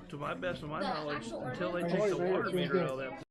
to my best of my The knowledge, actual until they ordinance? take the water meter out of that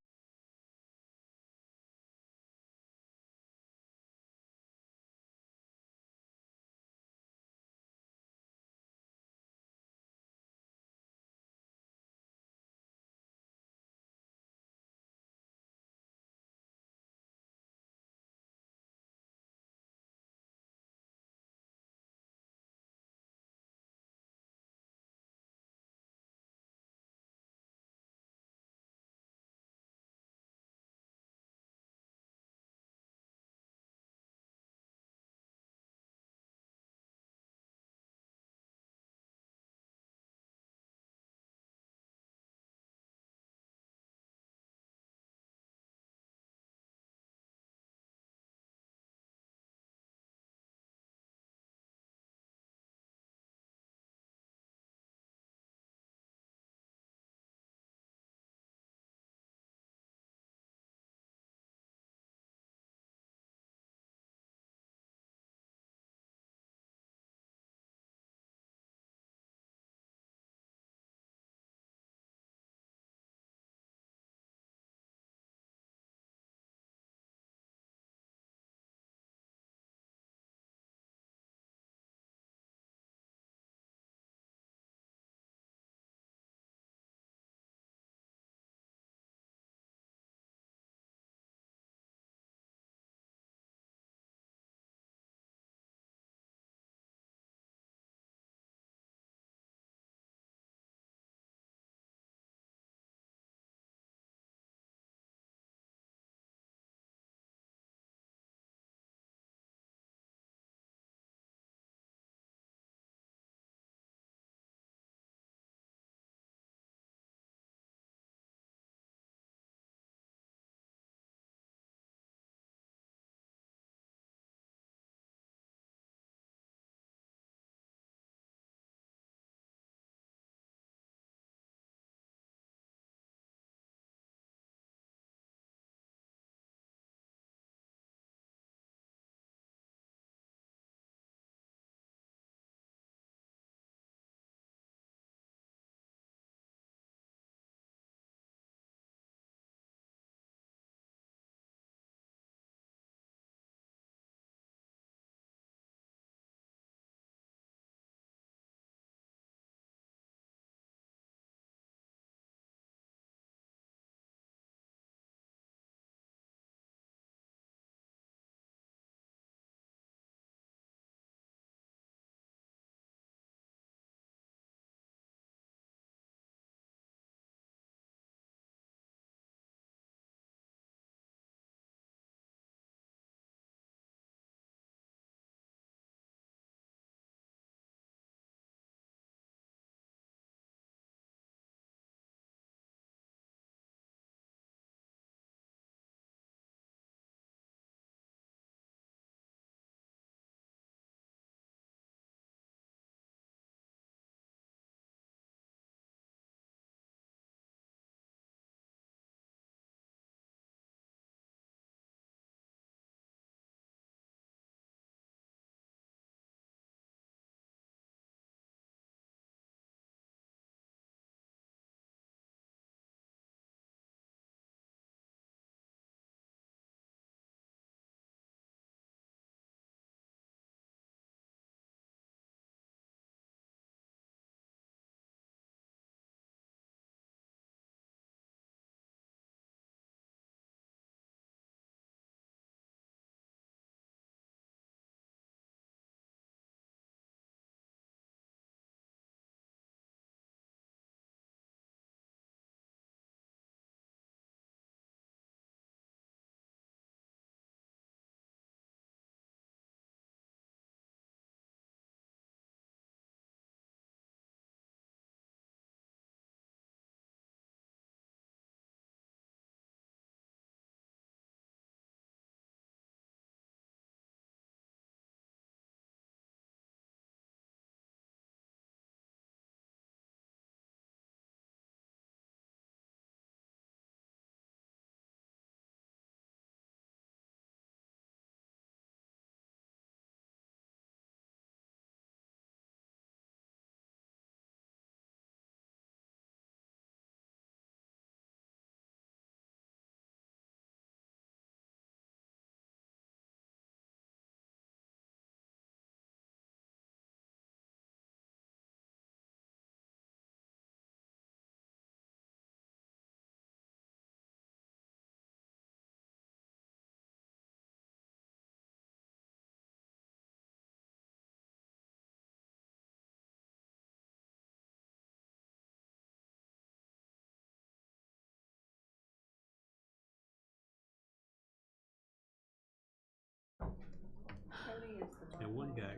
Now, one guy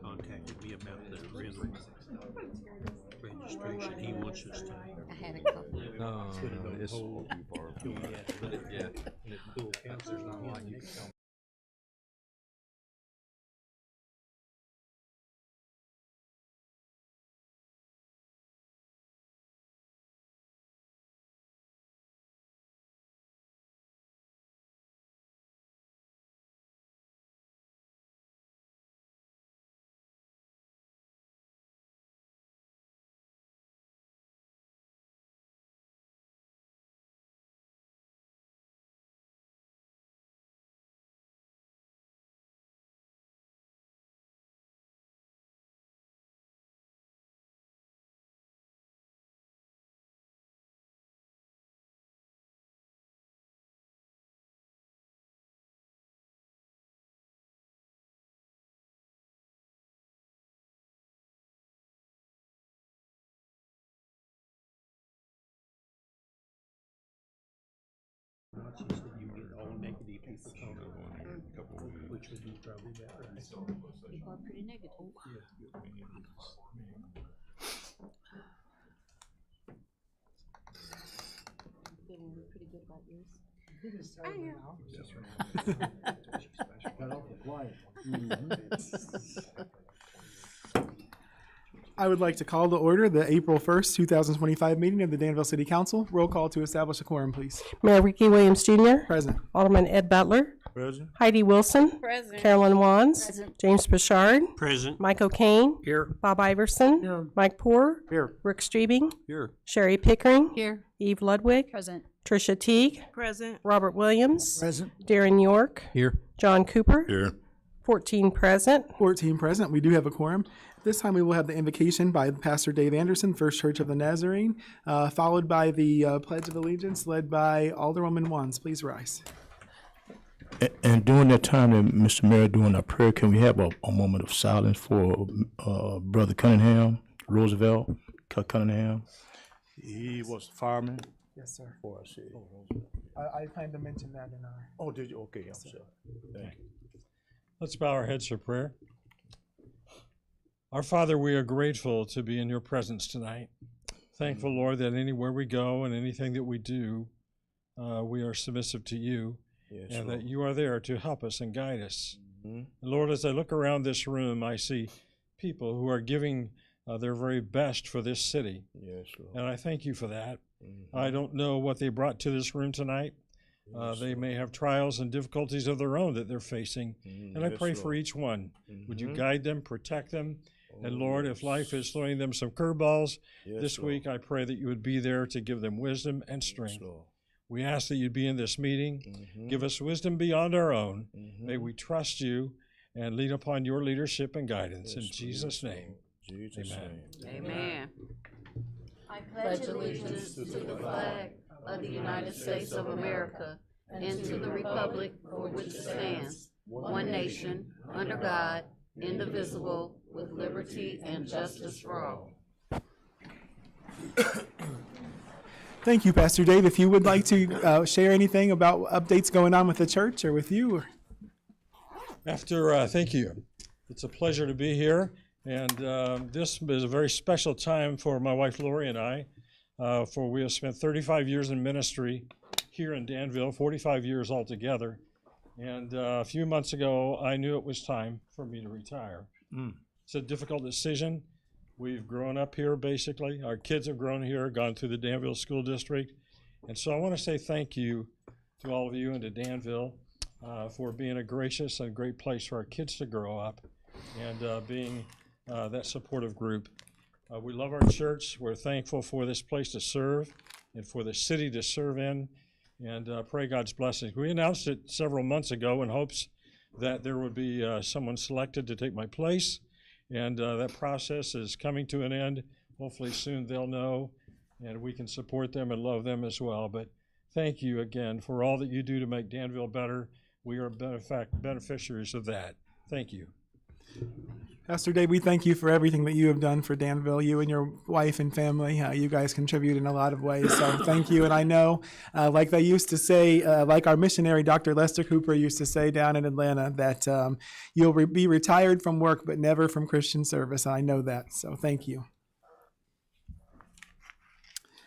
contacted me about the rental registration. He wants us to I had a couple. put it on hold till we had to let it Yeah. full council. She said you get all negative people talking, which would be probably better. People are pretty negative. Feeling pretty good about yours. I am. Cut off the quiet. I would like to call to order the April 1st, 2025 meeting of the Danville City Council. Roll call to establish a quorum, please. Mayor Ricky Williams Jr., Present. Alderman Ed Butler, Present. Heidi Wilson, Present. Carolyn Wands, Present. James Bouchard, Present. Mike O'Kane, Here. Bob Iverson, Here. Mike Poore, Here. Rick Streebing, Here. Sherry Pickering, Here. Eve Ludwig, Present. Tricia Teague, Present. Robert Williams, Present. Darren York, Here. John Cooper, Here. 14 present. 14 present. We do have a quorum. This time we will have the invocation by Pastor Dave Anderson, First Church of the Nazarene, followed by the Pledge of Allegiance led by Alderwoman Wands. Please rise. And during that time, that Mr. Mayor, during our prayer, can we have a moment of silence for Brother Cunningham, Roosevelt Cunningham? He was a fireman Yes, sir. for our city. I plan to mention that in our... Oh, did you? Okay, I'm sorry. Thank you. Let's bow our heads for prayer. Our Father, we are grateful to be in your presence tonight. Thankful, Lord, that anywhere we go and anything that we do, we are submissive to you, Yes, and Lord. that you are there to help us and guide us. Mhm. Lord, as I look around this room, I see people who are giving their very best for this city, Yes, Lord. and I thank you for that. Mhm. I don't know what they brought to this room tonight. Yes, They Lord. may have trials and difficulties of their own that they're facing, Mhm. and I Yes, pray for Lord. each one. Would you Mhm. guide them, protect them? And Oh, Lord, if yes. life is throwing them some curveballs Yes, this Lord. week, I pray that you would be there to give them wisdom and Yes, strength. Lord. We ask that you'd be in this meeting. Mhm. Give us wisdom beyond our own. Mhm. May we trust you and lean upon your leadership and guidance. In Yes, Jesus' Lord. name. Jesus' Amen. name. Amen. I pledge allegiance to the flag of the United States of America and to the republic for which it stands, one nation, under God, indivisible, with liberty and justice for all. Thank you, Pastor Dave. If you would like to share anything about updates going on with the church or with you. Thank you. It's a pleasure to be here. And this is a very special time for my wife Lori and I, for we have spent 35 years in ministry here in Danville, 45 years altogether. And a few months ago, I knew it was time for me to retire. It's a difficult decision. We've grown up here, basically. Our kids have grown here, gone through the Danville School District. And so I want to say thank you to all of you and to Danville for being a gracious and great place for our kids to grow up and being that supportive group. We love our church. We're thankful for this place to serve and for the city to serve in, and pray God's blessings. We announced it several months ago in hopes that there would be someone selected to take my place, and that process is coming to an end. Hopefully soon they'll know, and we can support them and love them as well. But thank you again for all that you do to make Danville better. We are beneficiaries of that. Thank you. Pastor Dave, we thank you for everything that you have done for Danville, you and your wife and family. You guys contribute in a lot of ways, so thank you. And I know, like they used to say, like our missionary, Dr. Lester Cooper, used to say down in Atlanta, that you'll be retired from work, but never from Christian service. I know that, so thank you.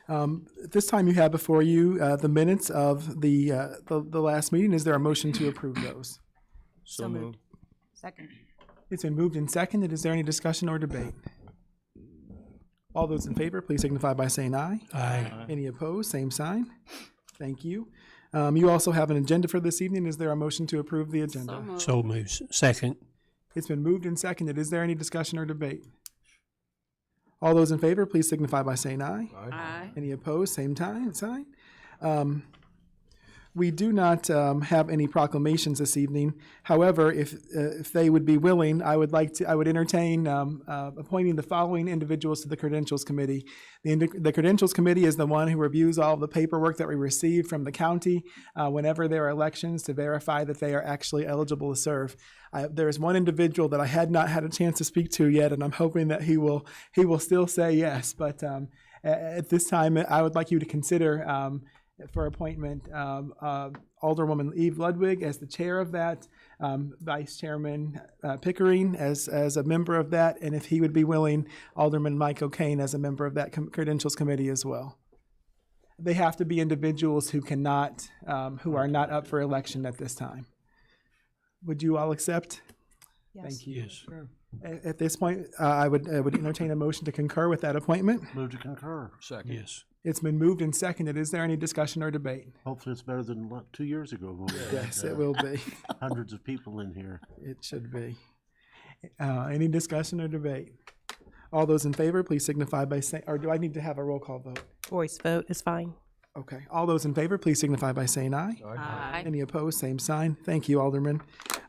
At this time, you have before you the minutes of the last meeting. Is there a motion to approve those? So moved. Second. It's been moved and seconded. Is there any discussion or debate? All those in favor, please signify by saying aye. Aye. Any opposed, same sign. Thank you. You also have an agenda for this evening. Is there a motion to approve the agenda? So moved. So moves. Second. It's been moved and seconded. Is there any discussion or debate? All those in favor, please signify by saying aye. Aye. Any opposed, same sign. We do not have any proclamations this evening. However, if they would be willing, I would entertain appointing the following individuals to the Credentials Committee. The Credentials Committee is the one who reviews all the paperwork that we receive from the county whenever there are elections to verify that they are actually eligible to serve. There is one individual that I had not had a chance to speak to yet, and I'm hoping that he will still say yes. But at this time, I would like you to consider for appointment Alderwoman Eve Ludwig as the chair of that, Vice Chairman Pickering as a member of that, and if he would be willing, Alderman Mike O'Kane as a member of that Credentials Committee as well. They have to be individuals who are not up for election at this time. Would you all accept? Yes. Thank you. Yes. At this point, I would entertain a motion to concur with that appointment. Move to concur. Second. Yes. It's been moved and seconded. Is there any discussion or debate? Hopefully it's better than 2 years ago. When we Yes, had, it will be. hundreds of people in here. It should be. Any discussion or debate? All those in favor, please signify by saying, or do I need to have a roll call vote? Voice vote is fine. Okay. All those in favor, please signify by saying aye. Aye. Any opposed, same sign. Thank you, Alderman.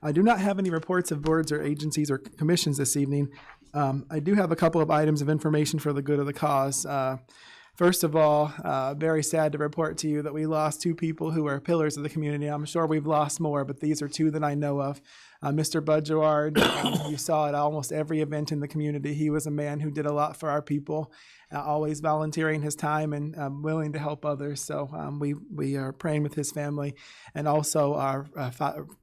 I do not have any reports of boards or agencies or commissions this evening. I do have a couple of items of information for the good of the cause. First of all, very sad to report to you that we lost two people who are pillars of the community. I'm sure we've lost more, but these are two that I know of. Mr. Budgeward, you saw at almost every event in the community. He was a man who did a lot for our people, always volunteering his time and willing to help others. So we are praying with his family. And also our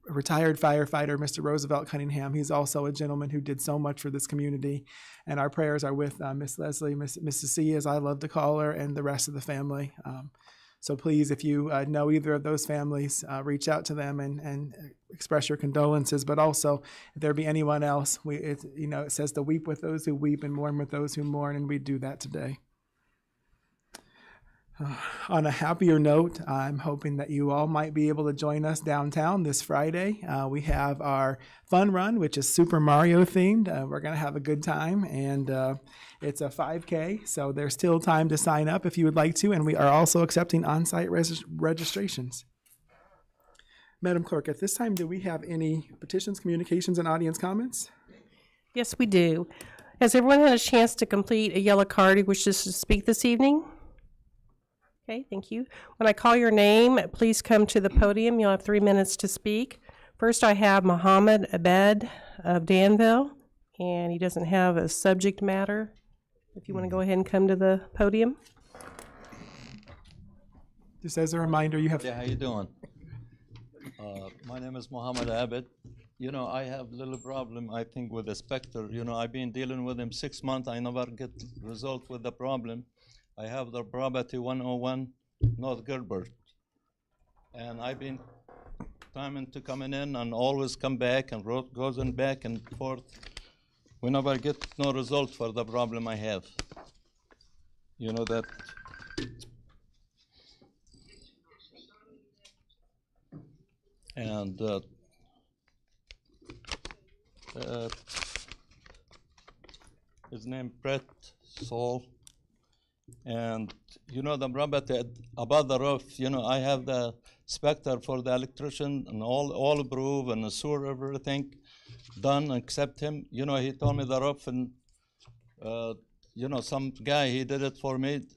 retired firefighter, Mr. Roosevelt Cunningham. He's also a gentleman who did so much for this community. And our prayers are with Miss Leslie, Mrs. C, as I love to call her, and the rest of the family. So please, if you know either of those families, reach out to them and express your condolences. But also, if there be anyone else, it says to weep with those who weep and mourn with those who mourn, and we do that today. On a happier note, I'm hoping that you all might be able to join us downtown this Friday. We have our fun run, which is Super Mario themed. We're going to have a good time, and it's a 5K, so there's still time to sign up if you would like to, and we are also accepting on-site registrations. Madam Clerk, at this time, do we have any petitions, communications, and audience comments? Yes, we do. Has everyone had a chance to complete a yellow card who wishes to speak this evening? Okay, thank you. When I call your name, please come to the podium. You'll have 3 minutes to speak. First, I have Muhammad Abed of Danville, and he doesn't have a subject matter. If you want to go ahead and come to the podium. Just as a reminder, you have... Yeah, how you doing? My name is Muhammad Abed. I have little problem, I think, with the Spectre. I've been dealing with him 6 months. I never get result with the problem. I have the property 101 North Gilbert. And I've been coming in and always come back and goes in back and forth. We never get no result for the problem I have. You know that. And his name Brett Saul. And the property above the roof, I have the Spectre for the electrician and all approved and the sewer, everything done except him. He told me the roof and, some guy, he did it for me,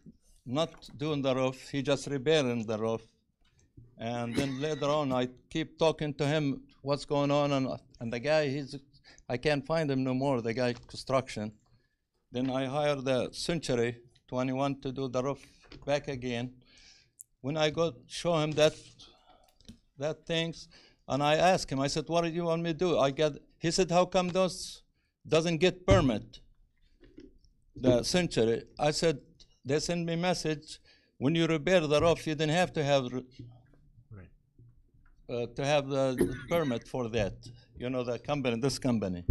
not doing the roof, he just repairing the roof. And then later on, I keep talking to him, what's going on, and the guy, I can't find him no more, the guy construction. Then I hired the Century 21 to do the roof back again. When I go show him that things, and I asked him, I said, what do you want me to do? He said, how come those doesn't get permit? The Century. I said, they send me message, when you repair the roof, you didn't have to have the permit for that. You know, the company, this company.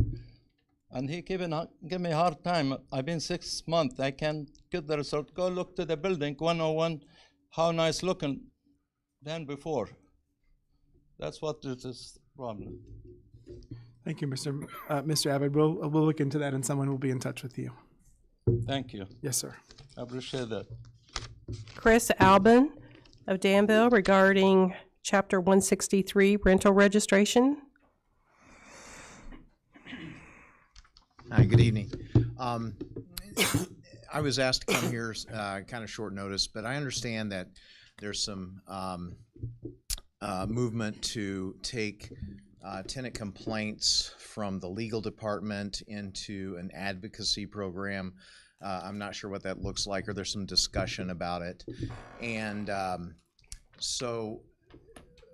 And he give me a hard time. I've been 6 months, I can't get the result. Go look to the building, 101, how nice looking than before. That's what is this problem. Thank you, Mr. Abbott. We'll look into that and someone will be in touch with you. Thank you. Yes, sir. I appreciate that. Chris Albin of Danville regarding Chapter 163 rental registration. Hi, good evening. I was asked to come here kind of short notice, but I understand that there's some movement to take tenant complaints from the legal department into an advocacy program. I'm not sure what that looks like, or there's some discussion about it. And so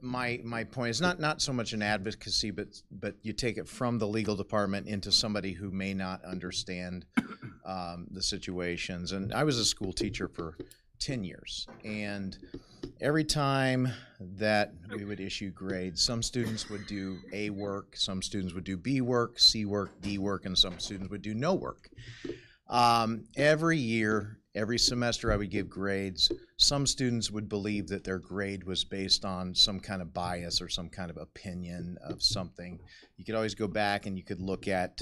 my point is not so much an advocacy, but you take it from the legal department into somebody who may not understand the situations. And I was a school teacher for 10 years, and every time that we would issue grades, some students would do A work, some students would do B work, C work, D work, and some students would do no work. Every year, every semester I would give grades. Some students would believe that their grade was based on some kind of bias or some kind of opinion of something. You could always go back and you could look at,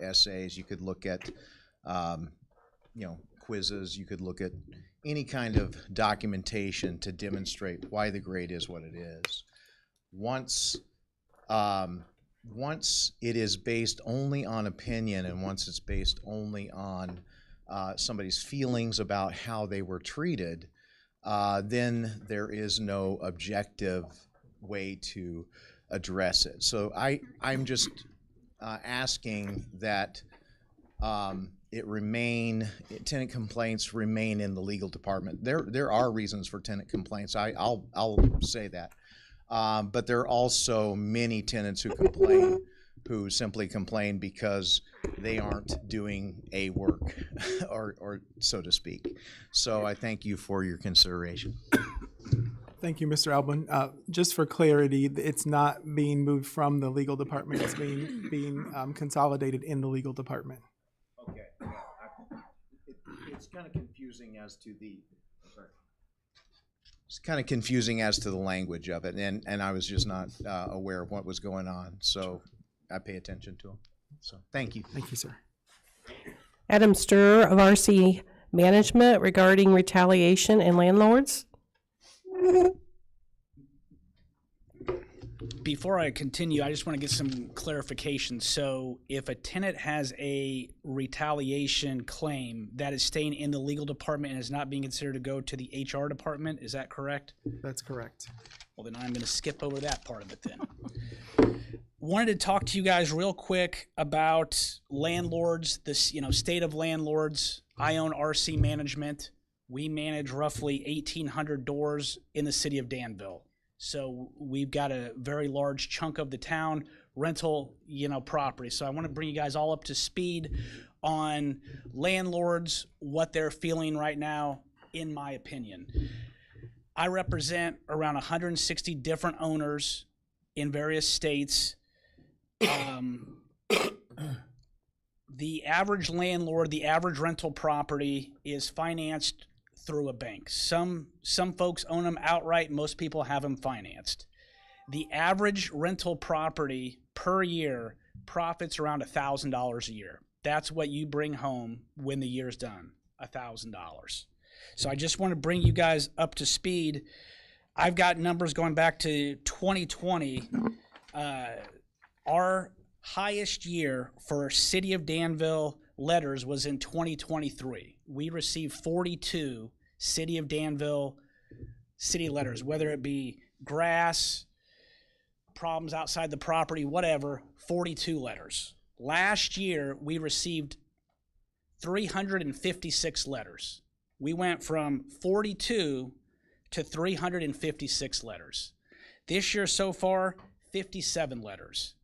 essays. You could look at, quizzes. You could look at any kind of documentation to demonstrate why the grade is what it is. Once it is based only on opinion, and once it's based only on somebody's feelings about how they were treated, then there is no objective way to address it. So I'm just asking that tenant complaints remain in the legal department. There are reasons for tenant complaints. I'll say that. But there are also many tenants who simply complain because they aren't doing A work, or so to speak. So I thank you for your consideration. Thank you, Mr. Albin. Just for clarity, it's not being moved from the legal department. It's being consolidated in the legal department. Okay. It's kind of confusing as to the. Sorry. It's kind of confusing as to the language of it, and I was just not aware of what was going on, so I pay attention to them. So thank you. Thank you, sir. Adam Sturr of RC Management regarding retaliation and landlords. Before I continue, I just want to get some clarification. So if a tenant has a retaliation claim, that is staying in the legal department and is not being considered to go to the HR department, is that correct? That's correct. Well, then I'm going to skip over that part of it then. Wanted to talk to you guys real quick about landlords, this state of landlords. I own RC Management. We manage roughly 1,800 doors in the city of Danville. So we've got a very large chunk of the town rental, property. So I want to bring you guys all up to speed on landlords, what they're feeling right now, in my opinion. I represent around 160 different owners in various states. The average landlord, the average rental property is financed through a bank. Some folks own them outright. Most people have them financed. The average rental property per year profits around $1,000 a year. That's what you bring home when the year's done, $1,000. So I just want to bring you guys up to speed. I've got numbers going back to 2020. Our highest year for City of Danville letters was in 2023. We received 42 City of Danville city letters, whether it be grass, problems outside the property, whatever, 42 letters. Last year, we received 356 letters. We went from 42 to 356 letters. This year so far, 57 letters.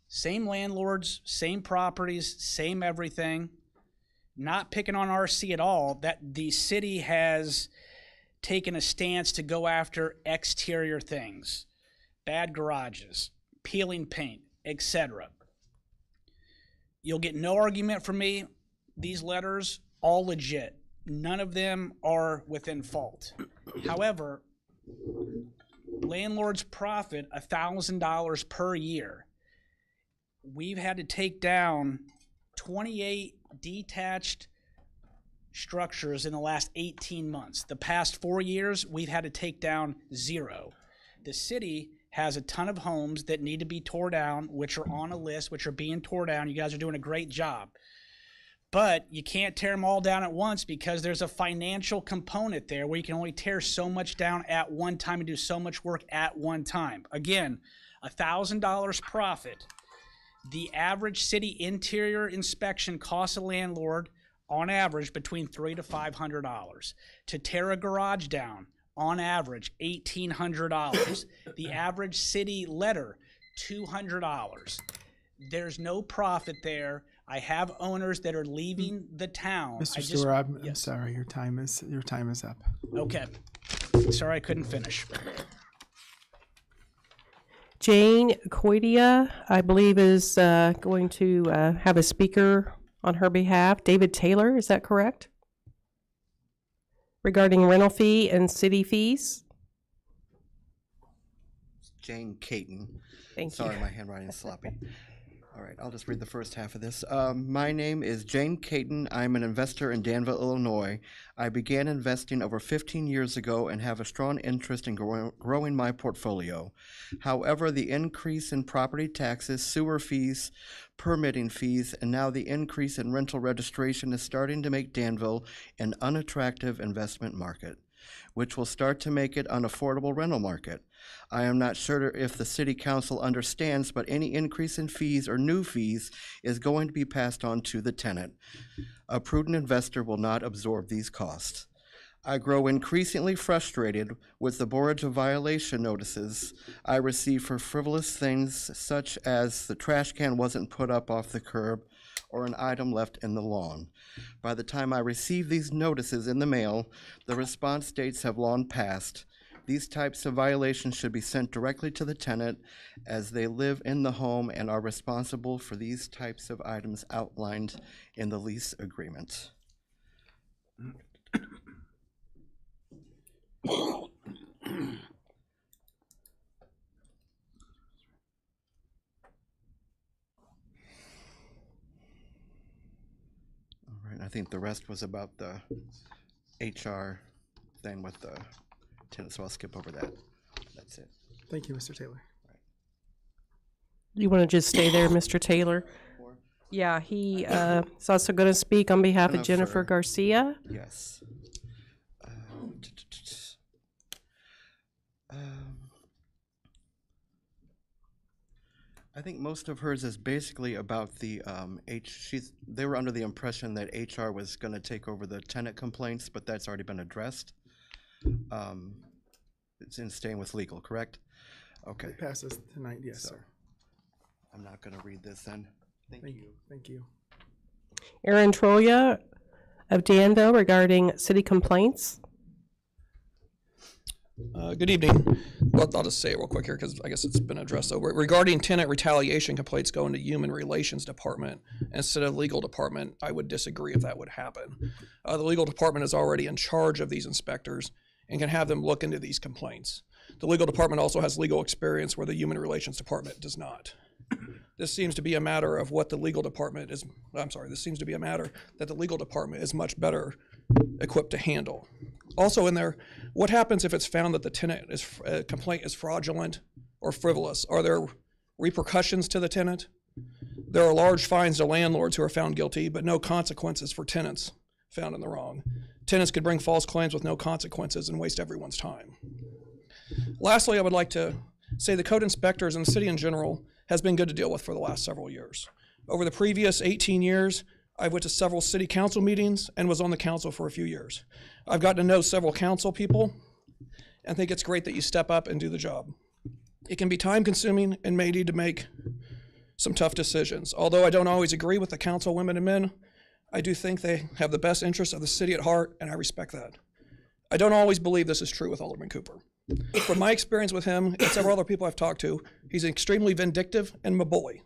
Same landlords, same properties, same everything. Not picking on RC at all, that the city has taken a stance to go after exterior things, bad garages, peeling paint, etc. You'll get no argument from me. These letters, all legit. None of them are within fault. However, landlords profit $1,000 per year. We've had to take down 28 detached structures in the last 18 months. The past 4 years, we've had to take down 0. The city has a ton of homes that need to be tore down, which are on a list, which are being tore down. You guys are doing a great job. But you can't tear them all down at once because there's a financial component there where you can only tear so much down at one time and do so much work at one time. Again, $1,000 profit. The average city interior inspection costs a landlord, on average, between $300 to $500. To tear a garage down, on average, $1,800. The average city letter, $200. There's no profit there. I have owners that are leaving the town. Mr. Stewart, I'm sorry, your time is up. Okay. Sorry I couldn't finish. Jane Coidia, I believe, is going to have a speaker on her behalf. David Taylor, is that correct? Regarding rental fee and city fees? Jane Caton. Thank you. Sorry, my handwriting is sloppy. All right, I'll just read the first half of this. My name is Jane Caton. I'm an investor in Danville, Illinois. I began investing over 15 years ago and have a strong interest in growing my portfolio. However, the increase in property taxes, sewer fees, permitting fees, and now the increase in rental registration is starting to make Danville an unattractive investment market, which will start to make it an unaffordable rental market. I am not sure if the city council understands, but any increase in fees or new fees is going to be passed on to the tenant. A prudent investor will not absorb these costs. I grow increasingly frustrated with the barrage of violation notices I receive for frivolous things such as the trash can wasn't put up off the curb or an item left in the lawn. By the time I receive these notices in the mail, the response dates have long passed. These types of violations should be sent directly to the tenant as they live in the home and are responsible for these types of items outlined in the lease agreement. All right, I think the rest was about the HR thing with the tenant, so I'll skip over that. That's it. Thank you, Mr. Taylor. You want to just stay there, Mr. Taylor? Yeah, he is also going to speak on behalf of Jennifer Garcia. Yes. I think most of hers is basically about the they were under the impression that HR was going to take over the tenant complaints, but that's already been addressed. It's in staying with legal, correct? Okay. It passes tonight, yes, So, sir. I'm not going to read this then. Thank you. Thank you. Aaron Troya of Danville regarding city complaints. Good evening. Well, I'll just say it real quick here because I guess it's been addressed. So regarding tenant retaliation complaints going to Human Relations Department instead of Legal Department, I would disagree if that would happen. The Legal Department is already in charge of these inspectors and can have them look into these complaints. The Legal Department also has legal experience where the Human Relations Department does not. This seems to be a matter of what the Legal Department is, this seems to be a matter that the Legal Department is much better equipped to handle. Also in there, what happens if it's found that the tenant complaint is fraudulent or frivolous? Are there repercussions to the tenant? There are large fines to landlords who are found guilty, but no consequences for tenants found in the wrong. Tenants could bring false claims with no consequences and waste everyone's time. Lastly, I would like to say the code inspectors and the city in general has been good to deal with for the last several years. Over the previous 18 years, I've went to several city council meetings and was on the council for a few years. I've gotten to know several council people and think it's great that you step up and do the job. It can be time consuming and may need to make some tough decisions. Although I don't always agree with the council women and men, I do think they have the best interests of the city at heart, and I respect that. I don't always believe this is true with Alderman Cooper. From my experience with him and several other people I've talked to, he's extremely vindictive and a bully.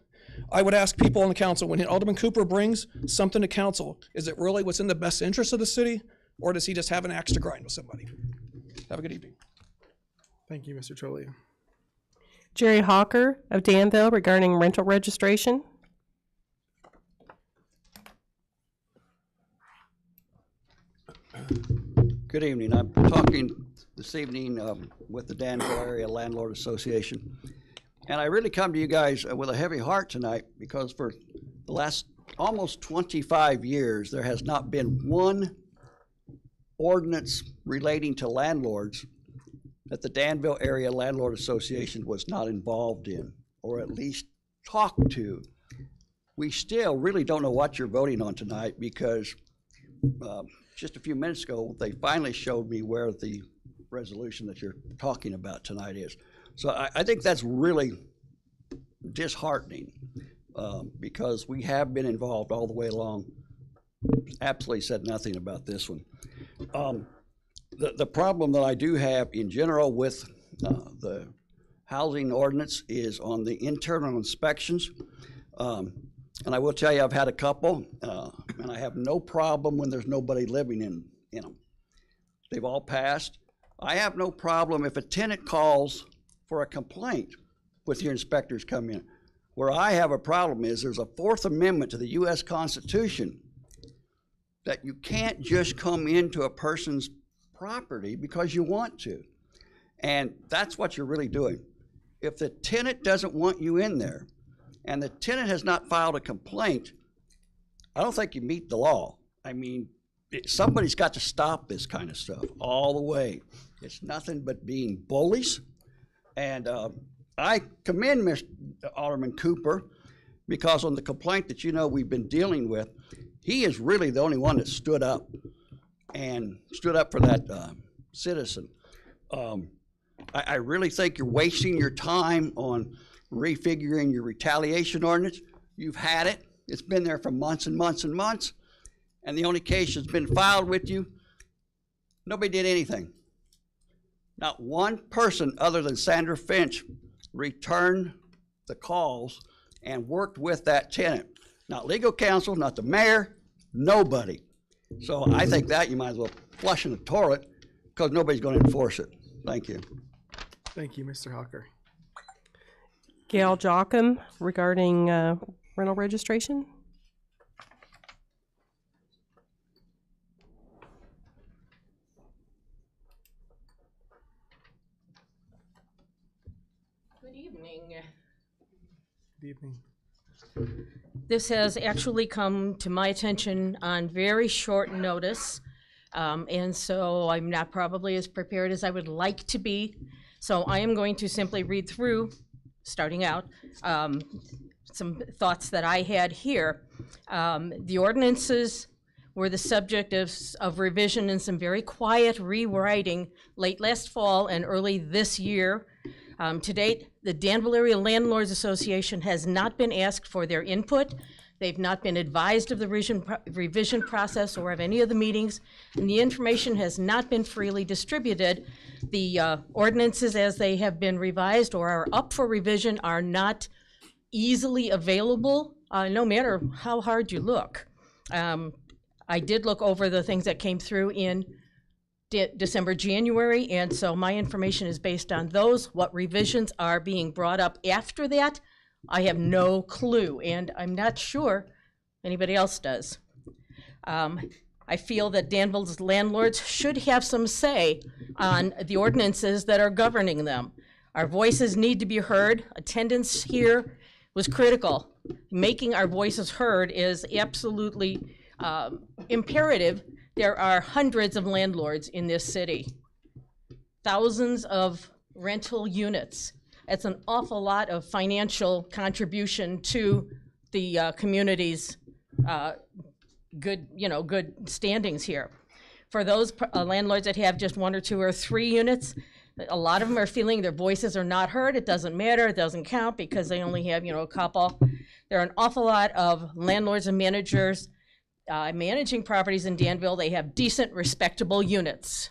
I would ask people on the council, when Alderman Cooper brings something to council, is it really what's in the best interest of the city, or does he just have an axe to grind with somebody? Have a good evening. Thank you, Mr. Trolio. Jerry Hawker of Danville regarding rental registration. Good evening. I'm talking this evening with the Danville Area Landlord Association. And I really come to you guys with a heavy heart tonight because for the last almost 25 years, there has not been one ordinance relating to landlords that the Danville Area Landlord Association was not involved in, or at least talked to. We still really don't know what you're voting on tonight because just a few minutes ago, they finally showed me where the resolution that you're talking about tonight is. So I think that's really disheartening because we have been involved all the way along. Absolutely said nothing about this one. The problem that I do have in general with the housing ordinance is on the internal inspections. And I will tell you, I've had a couple, and I have no problem when there's nobody living in them. They've all passed. I have no problem if a tenant calls for a complaint with your inspectors come in. Where I have a problem is there's a Fourth Amendment to the U.S. Constitution that you can't just come into a person's property because you want to. And that's what you're really doing. If the tenant doesn't want you in there and the tenant has not filed a complaint, I don't think you meet the law. I mean, somebody's got to stop this kind of stuff all the way. It's nothing but being bullies. And I commend Mr. Alderman Cooper because on the complaint that we've been dealing with, he is really the only one that stood up for that citizen. I really think you're wasting your time on refiguring your retaliation ordinance. You've had it. It's been there for months and months and months. And the only case that's been filed with you, nobody did anything. Not one person other than Sandra Finch returned the calls and worked with that tenant. Not legal counsel, not the mayor, nobody. So I think that you might as well flush in the toilet because nobody's going to enforce it. Thank you. Thank you, Mr. Hawker. Gail Jocham regarding rental registration. Good evening. Good evening. This has actually come to my attention on very short notice, and so I'm not probably as prepared as I would like to be. So I am going to simply read through, starting out, some thoughts that I had here. The ordinances were the subject of revision and some very quiet rewriting late last fall and early this year. To date, the Danville Area Landlords Association has not been asked for their input. They've not been advised of the revision process or of any of the meetings, and the information has not been freely distributed. The ordinances as they have been revised or are up for revision are not easily available, no matter how hard you look. I did look over the things that came through in December, January, and so my information is based on those. What revisions are being brought up after that, I have no clue, and I'm not sure anybody else does. I feel that Danville's landlords should have some say on the ordinances that are governing them. Our voices need to be heard. Attendance here was critical. Making our voices heard is absolutely imperative. There are hundreds of landlords in this city, thousands of rental units. It's an awful lot of financial contribution to the community's good standings here. For those landlords that have just 1 or 2 or 3 units, a lot of them are feeling their voices are not heard. It doesn't matter. It doesn't count because they only have, a couple. There are an awful lot of landlords and managers managing properties in Danville. They have decent, respectable units.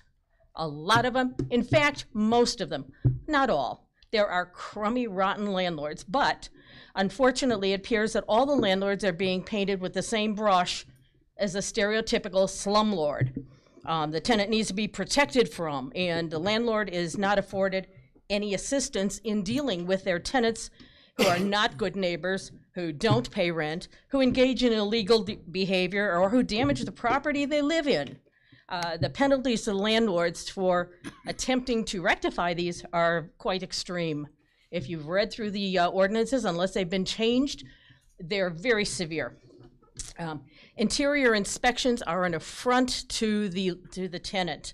A lot of them, in fact, most of them, not all. There are crummy, rotten landlords, but unfortunately, it appears that all the landlords are being painted with the same brush as a stereotypical slumlord. The tenant needs to be protected from, and the landlord is not afforded any assistance in dealing with their tenants who are not good neighbors, who don't pay rent, who engage in illegal behavior, or who damage the property they live in. The penalties to landlords for attempting to rectify these are quite extreme. If you've read through the ordinances, unless they've been changed, they're very severe. Interior inspections are an affront to the tenant.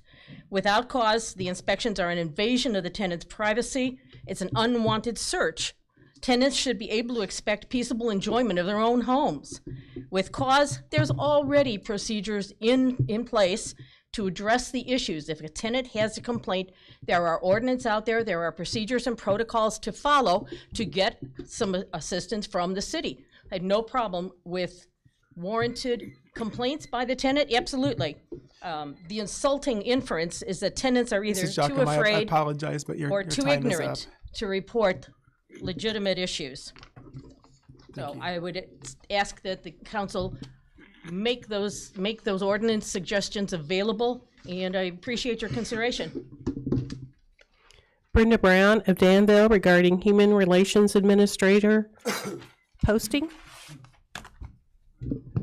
Without cause, the inspections are an invasion of the tenant's privacy. It's an unwanted search. Tenants should be able to expect peaceable enjoyment of their own homes. With cause, there's already procedures in place to address the issues. If a tenant has a complaint, there are ordinances out there, there are procedures and protocols to follow to get some assistance from the city. I had no problem with warranted complaints by the tenant, absolutely. The insulting inference is that tenants are either too afraid I apologize, but your too time is ignorant up. to report legitimate issues. So I would ask that the council make those ordinance suggestions available, and I appreciate your consideration. Brenda Brown of Danville regarding Human Relations Administrator posting.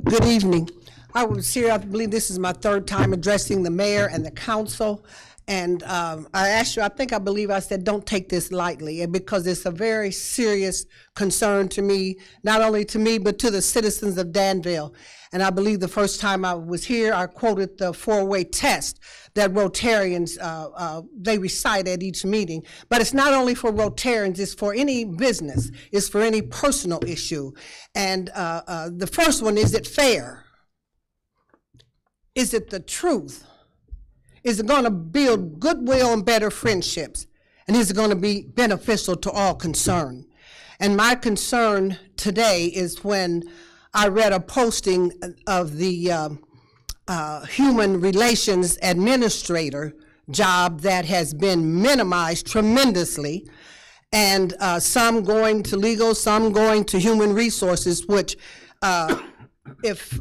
Good evening. I believe this is my 3rd time addressing the mayor and the council. And I believe I said, don't take this lightly, because it's a very serious concern to me, not only to me, but to the citizens of Danville. And I believe the first time I was here, I quoted the 4-way test that Rotarians, they recite at each meeting. But it's not only for Rotarians, it's for any business, it's for any personal issue. And the first one, is it fair? Is it the truth? Is it going to build goodwill and better friendships? And is it going to be beneficial to all concerned? And my concern today is when I read a posting of the Human Relations Administrator job that has been minimized tremendously, and some going to legal, some going to human resources, which if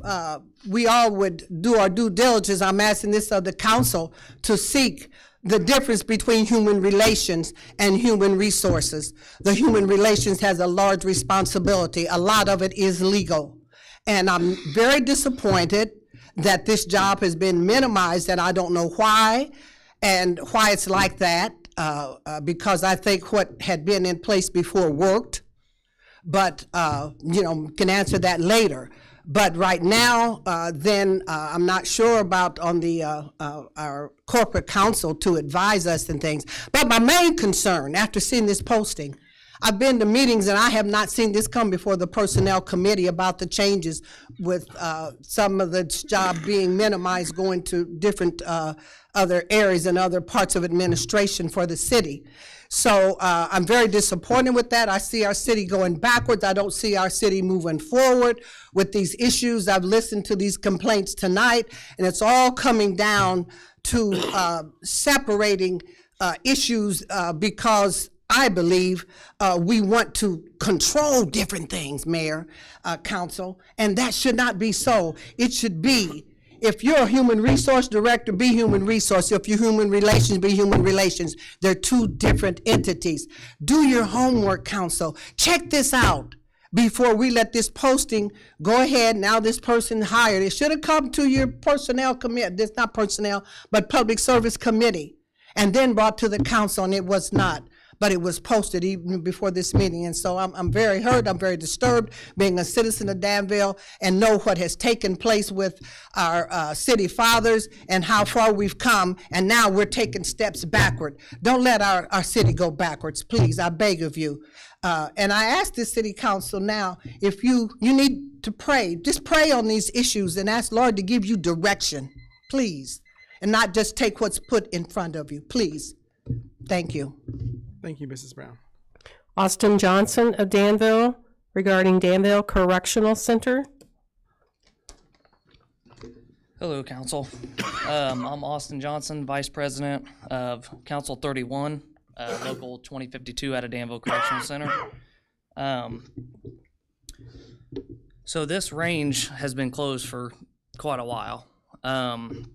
we all would do our due diligence, I'm asking this of the council to seek the difference between human relations and human resources. The human relations has a large responsibility. A lot of it is legal. And I'm very disappointed that this job has been minimized, and I don't know why and why it's like that, because I think what had been in place before worked, but can answer that later. But right now, I'm not sure about on the our corporate counsel to advise us and things. But my main concern after seeing this posting, I've been to meetings and I have not seen this come before the personnel committee about the changes with some of the job being minimized, going to different other areas and other parts of administration for the city. So I'm very disappointed with that. I see our city going backwards. I don't see our city moving forward with these issues. I've listened to these complaints tonight, and it's all coming down to separating issues because I believe we want to control different things, Mayor, Council, and that should not be so. It should be, if you're a human resource director, be human resource. If you're human relations, be human relations. They're two different entities. Do your homework, council. Check this out before we let this posting go ahead. Now this person hired. It should have come to your personnel committee. It's not personnel, but public service committee, and then brought to the council, and it was not. but it was posted even before this meeting. And so I'm very hurt, I'm very disturbed, being a citizen of Danville, and know what has taken place with our city fathers and how far we've come, and now we're taking steps backward. Don't let our city go backwards, please, I beg of you. And I ask the city council now, if you need to pray, just pray on these issues and ask Lord to give you direction, please, and not just take what's put in front of you, please. Thank you. Thank you, Mrs. Brown. Austin Johnson of Danville regarding Danville Correctional Center. Hello, Council. I'm Austin Johnson, Vice President of Council 31, Local 2052 out of Danville Correctional Center. So this range has been closed for quite a while. And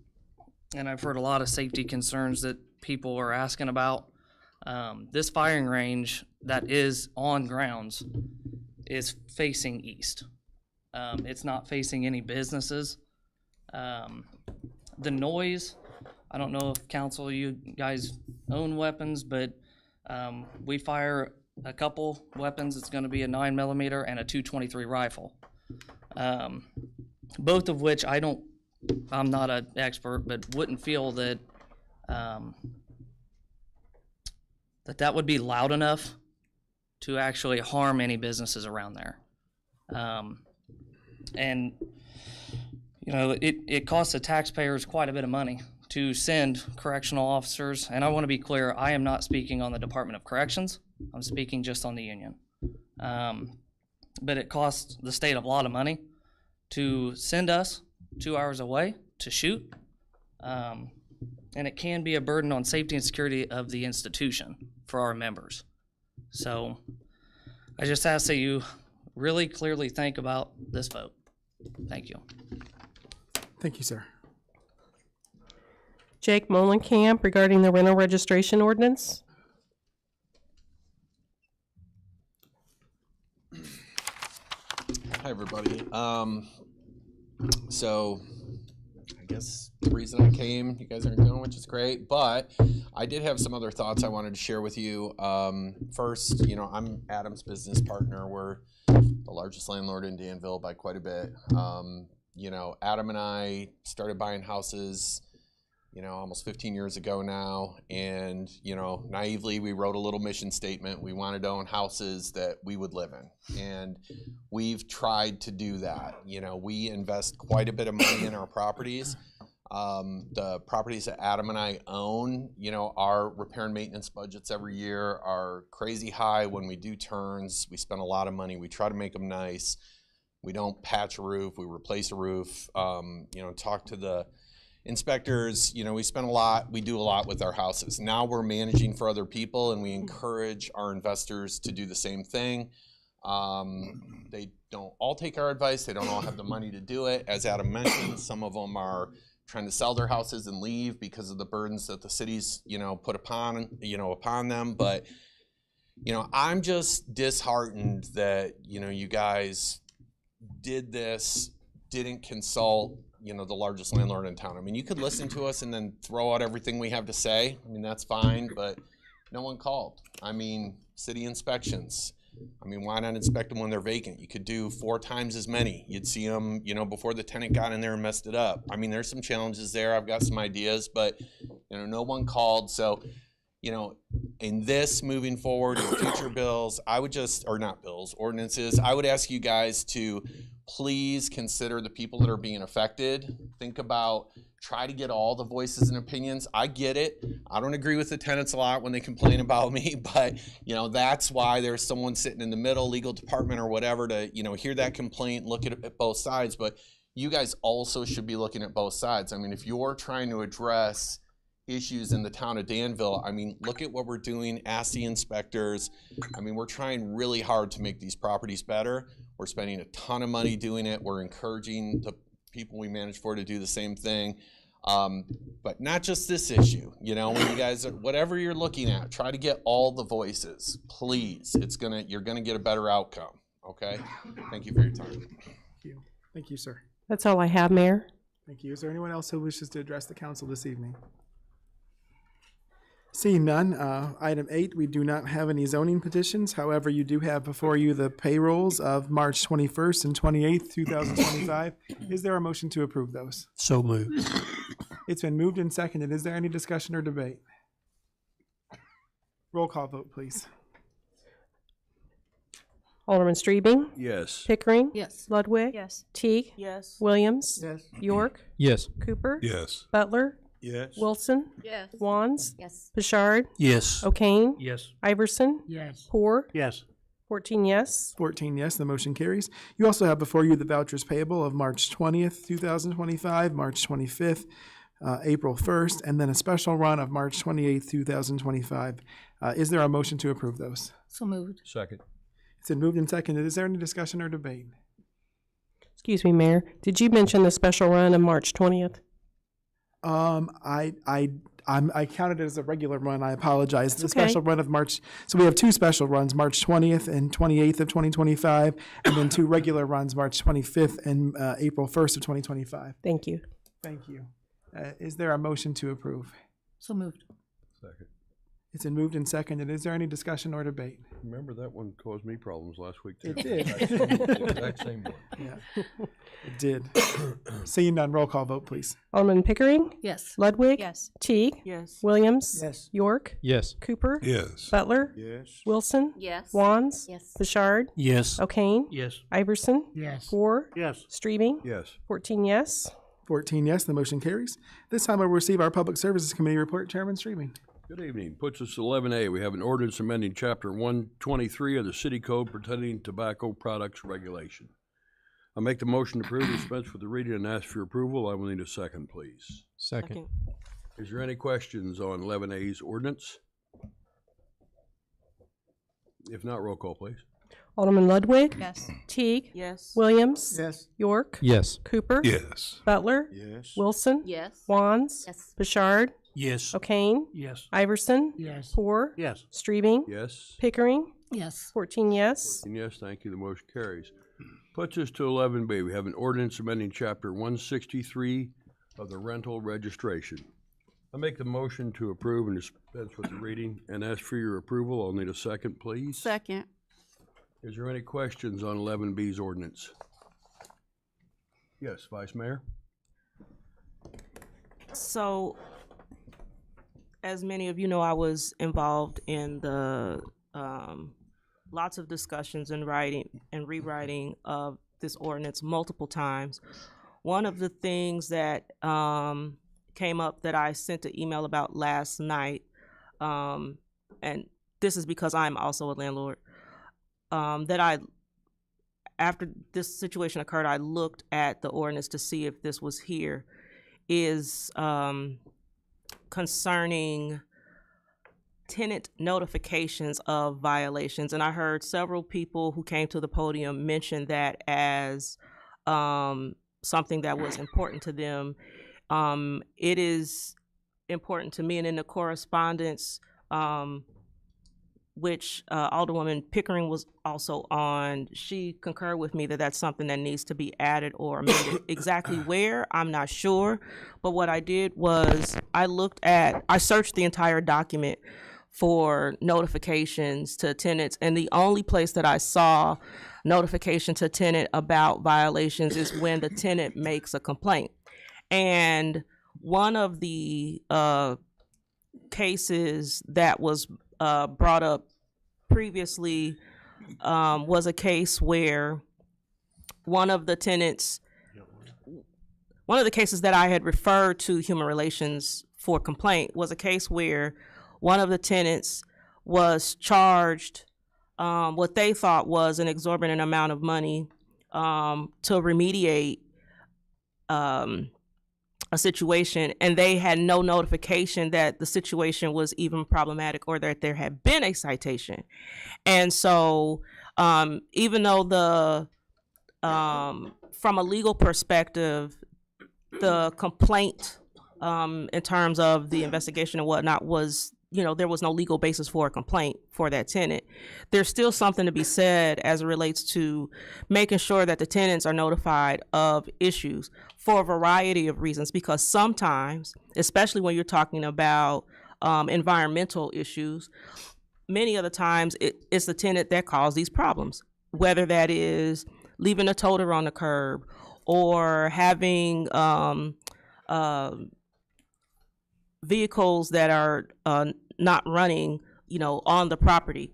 I've heard a lot of safety concerns that people are asking about. This firing range that is on grounds is facing east. It's not facing any businesses. The noise, I don't know if council, you guys own weapons, but we fire a couple weapons. It's going to be a 9mm and a .223 rifle. Both of which I'm not an expert, but wouldn't feel that that would be loud enough to actually harm any businesses around there. And you know, it costs the taxpayers quite a bit of money to send correctional officers. And I want to be clear, I am not speaking on the Department of Corrections. I'm speaking just on the union. But it costs the state a lot of money to send us 2 hours away to shoot. And it can be a burden on safety and security of the institution for our members. So I just ask that you really clearly think about this vote. Thank you. Thank you, sir. Jake Molenkamp regarding the rental registration ordinance. Hi, everybody. So I guess the reason I came, you guys aren't going, which is great, but I did have some other thoughts I wanted to share with you. First, you know, I'm Adam's business partner. We're the largest landlord in Danville by quite a bit. You know, Adam and I started buying houses, you know, almost 15 years ago now. And, you know, naively, we wrote a little mission statement. We wanted to own houses that we would live in. And we've tried to do that. You know, we invest quite a bit of money in our properties. The properties that Adam and I own, you know, our repair and maintenance budgets every year are crazy high. When we do turns, we spend a lot of money. We try to make them nice. We don't patch a roof, we replace a roof, you know, talk to the inspectors. You know, we spend a lot, we do a lot with our houses. Now we're managing for other people, and we encourage our investors to do the same thing. They don't all take our advice. They don't all have the money to do it. As Adam mentioned, some of them are trying to sell their houses and leave because of the burdens that the cities, you know, put upon them. But, you know, I'm just disheartened that, you know, you guys did this, didn't consult, you know, the largest landlord in town. I mean, you could listen to us and then throw out everything we have to say. I mean, that's fine, but no one called. I mean, city inspections. I mean, why not inspect them when they're vacant? You could do 4 times as many. You'd see them, you know, before the tenant got in there and messed it up. I mean, there's some challenges there. I've got some ideas, but, you know, no one called. So, you know, in this moving forward in future bills, I would just, or not bills, ordinances, I would ask you guys to please consider the people that are being affected. Think about, try to get all the voices and opinions. I get it. I don't agree with the tenants a lot when they complain about me, but, you know, that's why there's someone sitting in the middle, legal department or whatever, to, you know, hear that complaint, look at both sides. But you guys also should be looking at both sides. I mean, if you're trying to address issues in the town of Danville, I mean, look at what we're doing, ask the inspectors. I mean, we're trying really hard to make these properties better. We're spending a ton of money doing it. We're encouraging the people we manage for to do the same thing. But not just this issue, you know, when you guys, whatever you're looking at, try to get all the voices, please. You're gonna get a better outcome, okay? Thank you for your time. Thank you. Thank you, sir. That's all I have, Mayor. Thank you. Is there anyone else who wishes to address the council this evening? Seeing none, item 8, we do not have any zoning petitions. However, you do have before you the payrolls of March 21st and 28th, 2025. Is there a motion to approve those? So moved. It's been moved and seconded. Is there any discussion or debate? Roll call vote, please. Alderman Strebing, Yes. Pickering. Yes. Ludwig. Yes. Teague. Yes. Williams. Yes. York. Yes. Cooper. Yes. Butler. Yes. Wilson. Yes. Wands. Yes. Bouchard. Yes. O'Kane. Yes. Iverson. Yes. Poor. Yes. 14 yes. 14 yes, the motion carries. You also have before you the vouchers payable of March 20th, 2025, March 25th, April 1st, and then a special run of March 28th, 2025. Is there a motion to approve those? So moved. Second. It's been moved and seconded. Is there any discussion or debate? Excuse me, Mayor. Did you mention the special run of March 20th? I counted it as a regular run. I apologize. That's The okay. special run of March. So we have two special runs, March 20th and 28th of 2025, and then two regular runs, March 25th and April 1st of 2025. Thank you. Thank you. Is there a motion to approve? So moved. Second. It's been moved and seconded. Is there any discussion or debate? Remember that one caused me problems last week too. It did. Exact same one. Yeah, it did. Seeing none, roll call vote, please. Alderman Pickering. Yes. Ludwig. Yes. Teague. Yes. Williams. Yes. York. Yes. Cooper. Yes. Butler. Yes. Wilson. Yes. Wands. Yes. Bouchard. Yes. O'Kane. Yes. Iverson. Yes. Poor. Yes. Strebing. Yes. 14 yes. 14 yes, the motion carries. This time we'll receive our Public Services Committee report. Chairman Streaming. Good evening. Puts us to 11A. We have an ordinance amending Chapter 123 of the City Code pertaining to tobacco products regulation. I make the motion to approve, dispense with the reading, and ask for your approval. I will need a second, please. Second. Is there any questions on 11A's ordinance? If not, roll call, please. Alderman Ludwig. Yes. Teague. Yes. Williams. Yes. York. Yes. Cooper. Yes. Butler. Yes. Wilson. Yes. Wands. Yes. Bouchard. Yes. O'Kane. Yes. Iverson. Yes. Poor. Yes. Strebing. Yes. Pickering. Yes. 14 yes. And yes, thank you. The motion carries. Puts us to 11B. We have an ordinance amending Chapter 163 of the rental registration. I make the motion to approve and dispense with the reading and ask for your approval. I'll need a second, please. Second. Is there any questions on 11B's ordinance? Yes, Vice Mayor? So, as many of you know, I was involved in the lots of discussions and writing and rewriting of this ordinance multiple times. One of the things that came up that I sent an email about last night, and this is because I'm also a landlord, after this situation occurred, I looked at the ordinance to see if this was here, is concerning tenant notifications of violations. And I heard several people who came to the podium mention that as something that was important to them. It is important to me, and in the correspondence, which Alderwoman Pickering was also on, she concurred with me that that's something that needs to be added or amended. Exactly where, I'm not sure. But what I did was I searched the entire document for notifications to tenants, and the only place that I saw notification to tenant about violations is when the tenant makes a complaint. And one of the cases that was brought up previously was a case where one of the cases that I had referred to Human Relations for complaint was a case where one of the tenants was charged what they thought was an exorbitant amount of money to remediate a situation, and they had no notification that the situation was even problematic or that there had been a citation. And so even though from a legal perspective, the complaint in terms of the investigation and whatnot was, there was no legal basis for a complaint for that tenant, there's still something to be said as it relates to making sure that the tenants are notified of issues for a variety of reasons, because sometimes, especially when you're talking about environmental issues, many of the times it's the tenant that caused these problems, whether that is leaving a toter on the curb or having vehicles that are not running, on the property.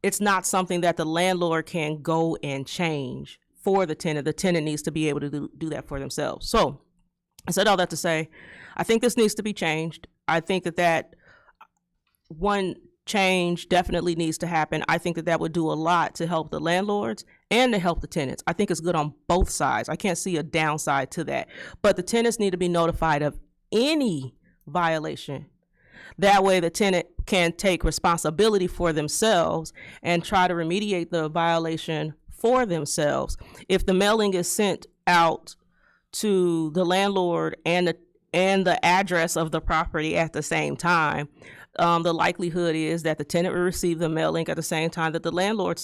It's not something that the landlord can go and change for the tenant. The tenant needs to be able to do that for themselves. So I said all that to say, I think this needs to be changed. I think that one change definitely needs to happen. I think that would do a lot to help the landlords and to help the tenants. I think it's good on both sides. I can't see a downside to that. But the tenants need to be notified of any violation. That way the tenant can take responsibility for themselves and try to remediate the violation for themselves. If the mailing is sent out to the landlord and the address of the property at the same time, the likelihood is that the tenant will receive the mailing at the same time that the landlord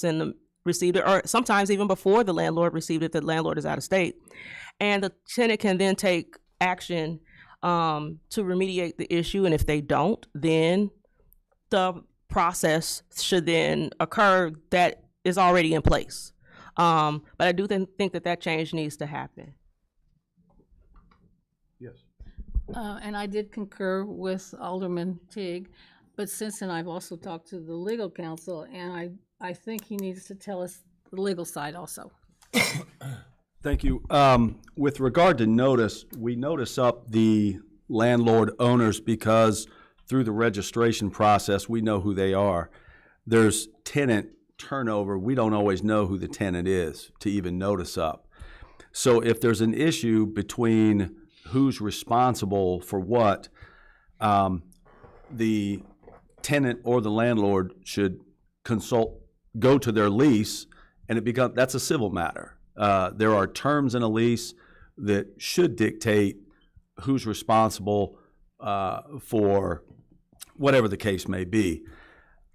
received it, or sometimes even before the landlord received it, the landlord is out of state. And the tenant can then take action to remediate the issue, and if they don't, then the process should then occur that is already in place. But I do think that change needs to happen. Yes. And I did concur with Alderman Teague, but since then I've also talked to the legal counsel, and I think he needs to tell us the legal side also. Thank you. With regard to notice, we notice up the landlord owners because through the registration process, we know who they are. There's tenant turnover. We don't always know who the tenant is to even notice up. So if there's an issue between who's responsible for what, the tenant or the landlord should go to their lease, and that's a civil matter. There are terms in a lease that should dictate who's responsible for whatever the case may be.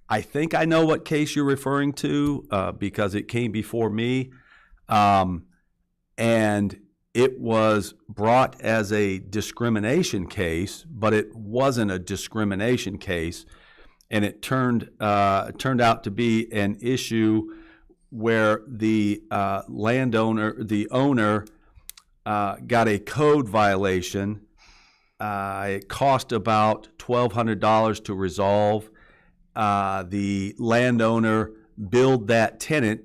I think I know what case you're referring to because it came before me, and it was brought as a discrimination case, but it wasn't a discrimination case, and it turned out to be an issue where the owner got a code violation. It cost about $1,200 to resolve. The landowner billed that tenant,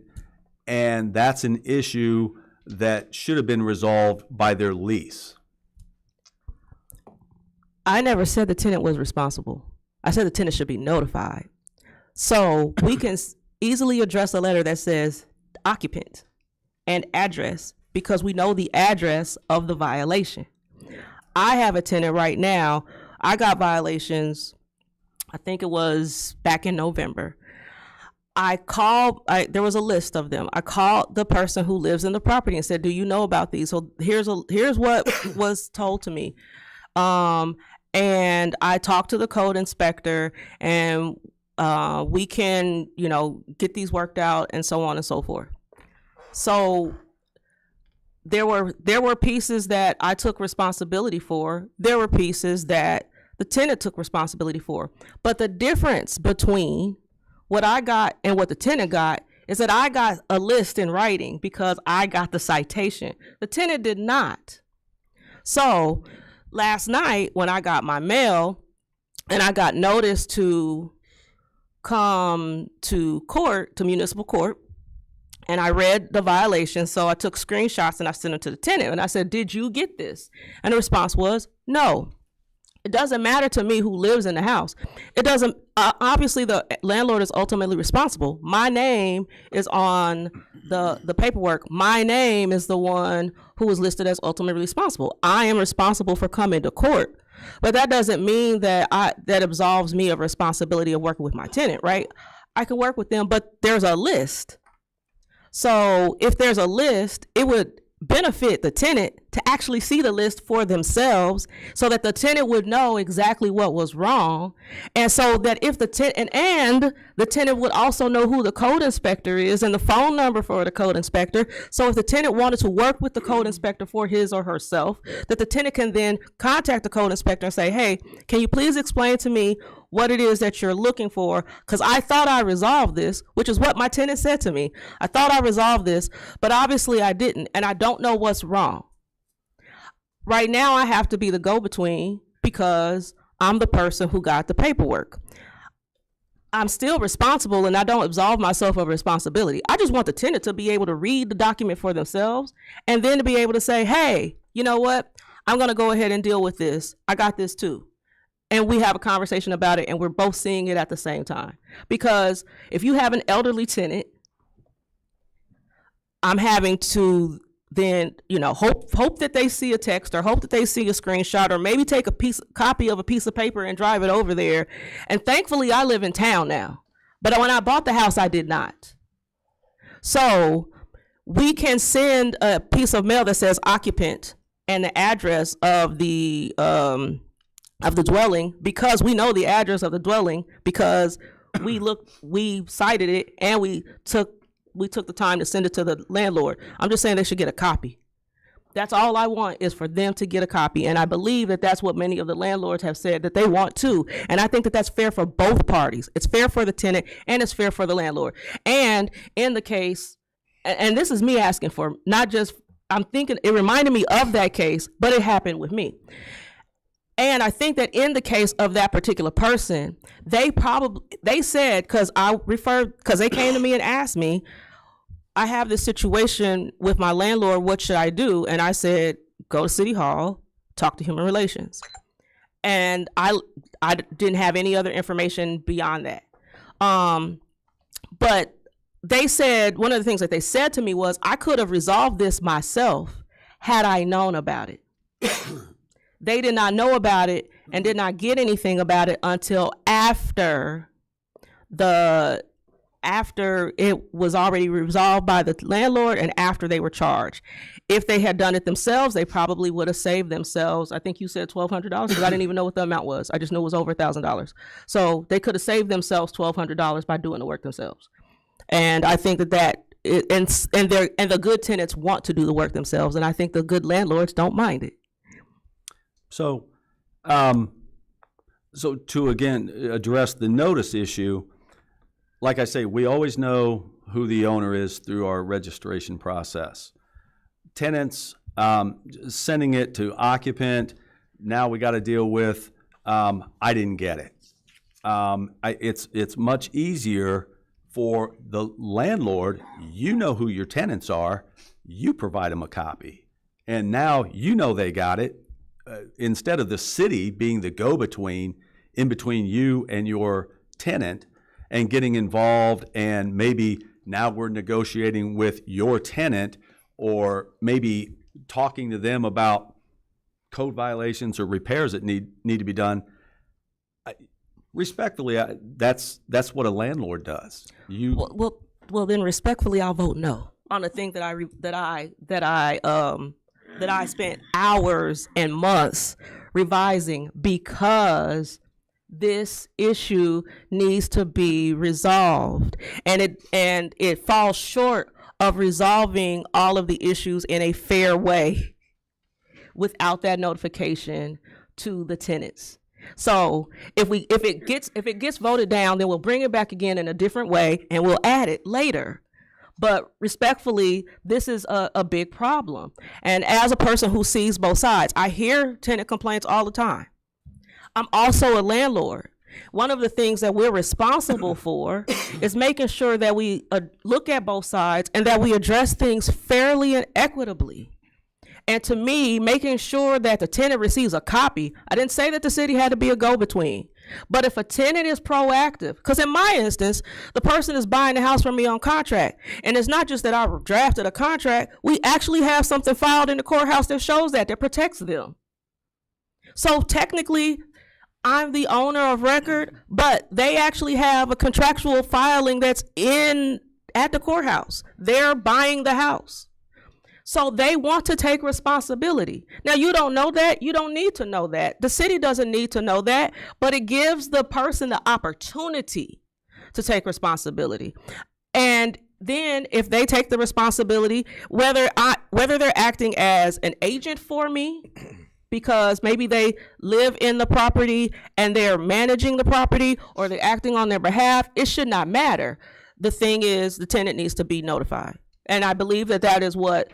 and that's an issue that should have been resolved by their lease. I never said the tenant was responsible. I said the tenant should be notified. So we can easily address a letter that says occupant and address because we know the address of the violation. I have a tenant right now. I got violations, I think it was back in November. There was a list of them. I called the person who lives in the property and said, do you know about these? So here's what was told to me. And I talked to the code inspector, and we can, get these worked out and so on and so forth. So there were pieces that I took responsibility for. There were pieces that the tenant took responsibility for. But the difference between what I got and what the tenant got is that I got a list in writing because I got the citation. The tenant did not. So last night when I got my mail and I got notice to come to court, to municipal court, and I read the violation, so I took screenshots and I sent them to the tenant, and I said, did you get this? And the response was, no. It doesn't matter to me who lives in the house. It doesn't, obviously the landlord is ultimately responsible. My name is on the paperwork. My name is the one who was listed as ultimately responsible. I am responsible for coming to court. But that doesn't mean that that absolves me of responsibility of working with my tenant, right? I can work with them, but there's a list. So if there's a list, it would benefit the tenant to actually see the list for themselves so that the tenant would know exactly what was wrong. And so that if the tenant, and the tenant would also know who the code inspector is and the phone number for the code inspector. So if the tenant wanted to work with the code inspector for his or herself, that the tenant can then contact the code inspector and say, hey, can you please explain to me what it is that you're looking for, because I thought I resolved this, which is what my tenant said to me. I thought I resolved this, but obviously I didn't, and I don't know what's wrong. Right now, I have to be the go-between because I'm the person who got the paperwork. I'm still responsible, and I don't absolve myself of responsibility. I just want the tenant to be able to read the document for themselves and then to be able to say, hey, you know what? I'm going to go ahead and deal with this. I got this too. And we have a conversation about it, and we're both seeing it at the same time. Because if you have an elderly tenant, I'm having to then, hope that they see a text or hope that they see a screenshot or maybe take a copy of a piece of paper and drive it over there. And thankfully, I live in town now. But when I bought the house, I did not. So we can send a piece of mail that says occupant and the address of the dwelling, because we know the address of the dwelling, because we cited it and we took the time to send it to the landlord. I'm just saying they should get a copy. That's all I want, is for them to get a copy. And I believe that that's what many of the landlords have said that they want too. And I think that that's fair for both parties. It's fair for the tenant and it's fair for the landlord. And in the case, and this is me asking for, not just, I'm thinking, it reminded me of that case, but it happened with me. And I think that in the case of that particular person, they said, because they came to me and asked me, I have this situation with my landlord, what should I do? And I said, go to City Hall, talk to Human Relations. And I didn't have any other information beyond that. But they said, one of the things that they said to me was, I could have resolved this myself had I known about it. They did not know about it and did not get anything about it until after it was already resolved by the landlord and after they were charged. If they had done it themselves, they probably would have saved themselves. I think you said $1,200 because I didn't even know what the amount was. I just knew it was over $1,000. So they could have saved themselves $1,200 by doing the work themselves. And I think that and the good tenants want to do the work themselves, and I think the good landlords don't mind it. So, so to again address the notice issue, like I say, we always know who the owner is through our registration process. Tenants, sending it to occupant, now we got to deal with, I didn't get it. It's much easier for the landlord. You know who your tenants are, you provide them a copy, and now you know they got it. Instead of the city being the go-between in between you and your tenant and getting involved, and maybe now we're negotiating with your tenant or maybe talking to them about code violations or repairs that need to be done. Respectfully, that's what a landlord does. Well, then respectfully, I'll vote no on the thing that I spent hours and months revising, because this issue needs to be resolved, and it falls short of resolving all of the issues in a fair way without that notification to the tenants. So if it gets voted down, then we'll bring it back again in a different way and we'll add it later. But respectfully, this is a big problem. And as a person who sees both sides, I hear tenant complaints all the time. I'm also a landlord. One of the things that we're responsible for is making sure that we look at both sides and that we address things fairly and equitably. And to me, making sure that the tenant receives a copy, I didn't say that the city had to be a go-between, but if a tenant is proactive, because in my instance, the person is buying the house from me on contract, and it's not just that I drafted a contract, we actually have something filed in the courthouse that shows that protects them. So technically, I'm the owner of record, but they actually have a contractual filing that's at the courthouse. They're buying the house. So they want to take responsibility. Now, you don't know that. You don't need to know that. The city doesn't need to know that, but it gives the person the opportunity to take responsibility. And then if they take the responsibility, whether they're acting as an agent for me, because maybe they live in the property and they're managing the property, or they're acting on their behalf, it should not matter. The thing is, the tenant needs to be notified. And I believe that that is what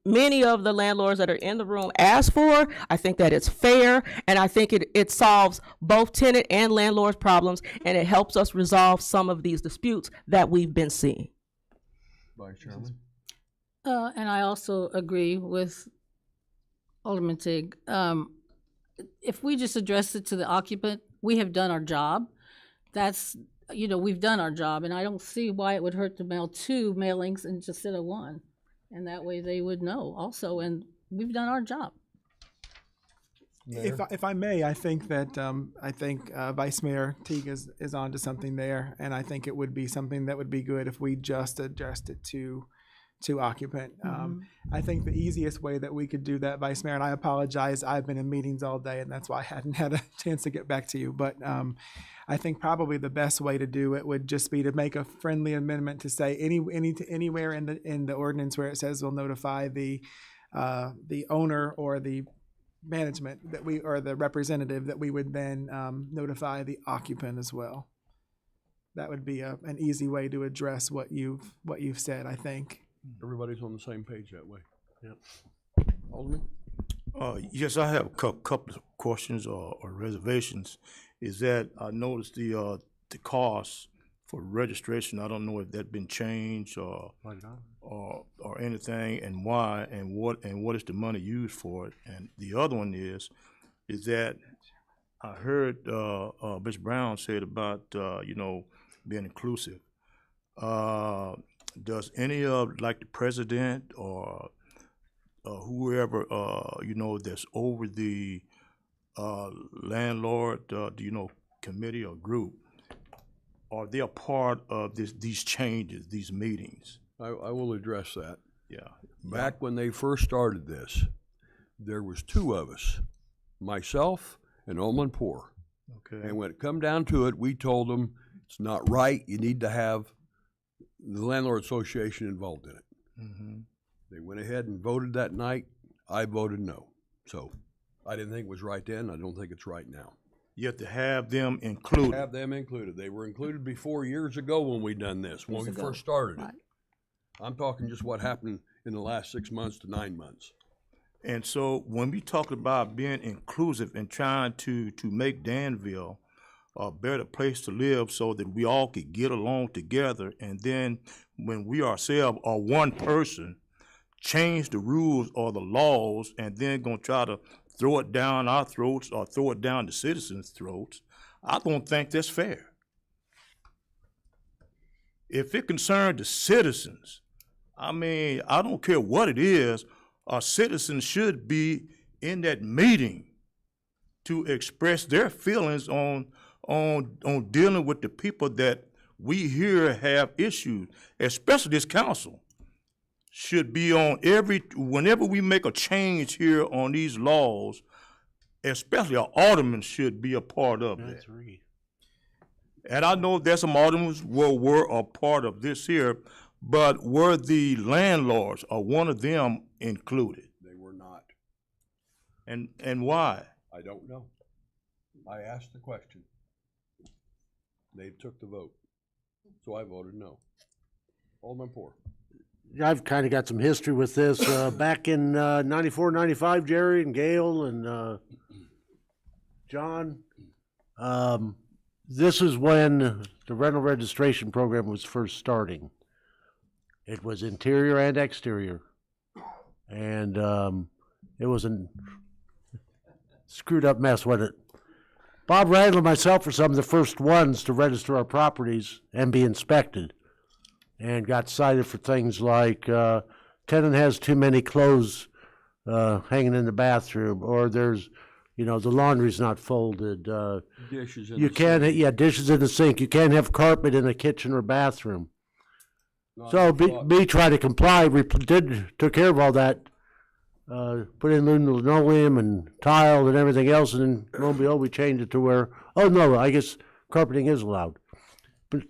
many of the landlords that are in the room ask for. I think that it's fair, and I think it solves both tenant and landlord problems, and it helps us resolve some of these disputes that we've been seeing. Vice Chairman? And I also agree with Alderman Tig. If we just address it to the occupant, we have done our job. That's, we've done our job, and I don't see why it would hurt to mail 2 mailings instead of 1. And that way they would know also, and we've done our job. If I may, I think that Vice Mayor Teague is onto something there, and I think it would be something that would be good if we just addressed it to occupant. I think the easiest way that we could do that, Vice Mayor, and I apologize, I've been in meetings all day, and that's why I hadn't had a chance to get back to you. But I think probably the best way to do it would just be to make a friendly amendment to say anywhere in the ordinance where it says we'll notify the owner or the management or the representative, that we would then notify the occupant as well. That would be an easy way to address what you've said, I think. Everybody's on the same page that way. Yep. Alderman? Yes, I have a couple of questions or reservations. Is that I noticed the cost for registration. I don't know if that's been changed or anything, and why, and what is the money used for it. And the other one is that I heard Ms. Brown said about being inclusive. Does any of, like, the president or whoever that's over the landlord committee or group, are they a part of these changes, these meetings? I will address that. Yeah. Back when they first started this, there was 2 of us, myself and Alderman Poor. Okay. And when it come down to it, we told them it's not right. You need to have the landlord association involved in it. Mm-hmm. They went ahead and voted that night. I voted no. So I didn't think it was right then. I don't think it's right now. You have to have them included. Have them included. They were included before years ago when we done this, when we first started it. I'm talking just what happened in the last 6 months to 9 months. And so when we talk about being inclusive and trying to make Danville a better place to live so that we all could get along together, and then when we ourselves are one person, change the rules or the laws, and then gonna try to throw it down our throats or throw it down the citizens' throats, I don't think that's fair. If it concerns the citizens, I mean, I don't care what it is, our citizens should be in that meeting to express their feelings on dealing with the people that we here have issues, especially this council. Should be on whenever we make a change here on these laws, especially our aldermen should be a part of that. And I know there's some aldermen were a part of this here, but were the landlords or one of them included? They were not. And why? I don't know. I asked the question. They took the vote. So I voted no. Alderman Poor. I've kind of got some history with this. Back in 94, 95, Jerry and Gail and John, this is when the rental registration program was first starting. It was interior and exterior. And it was a screwed up mess, wasn't it? Bob Randall and myself were some of the first ones to register our properties and be inspected, and got cited for things like tenant has too many clothes hanging in the bathroom, or there's, the laundry's not folded. Dishes in you the can't, sink. yeah, dishes in the sink. You can't have carpet in the kitchen or bathroom. So me trying to comply, we took care of all that, put in linoleum and tile and everything else, and then lo and behold, we changed it to where, oh no, I guess carpeting is allowed. But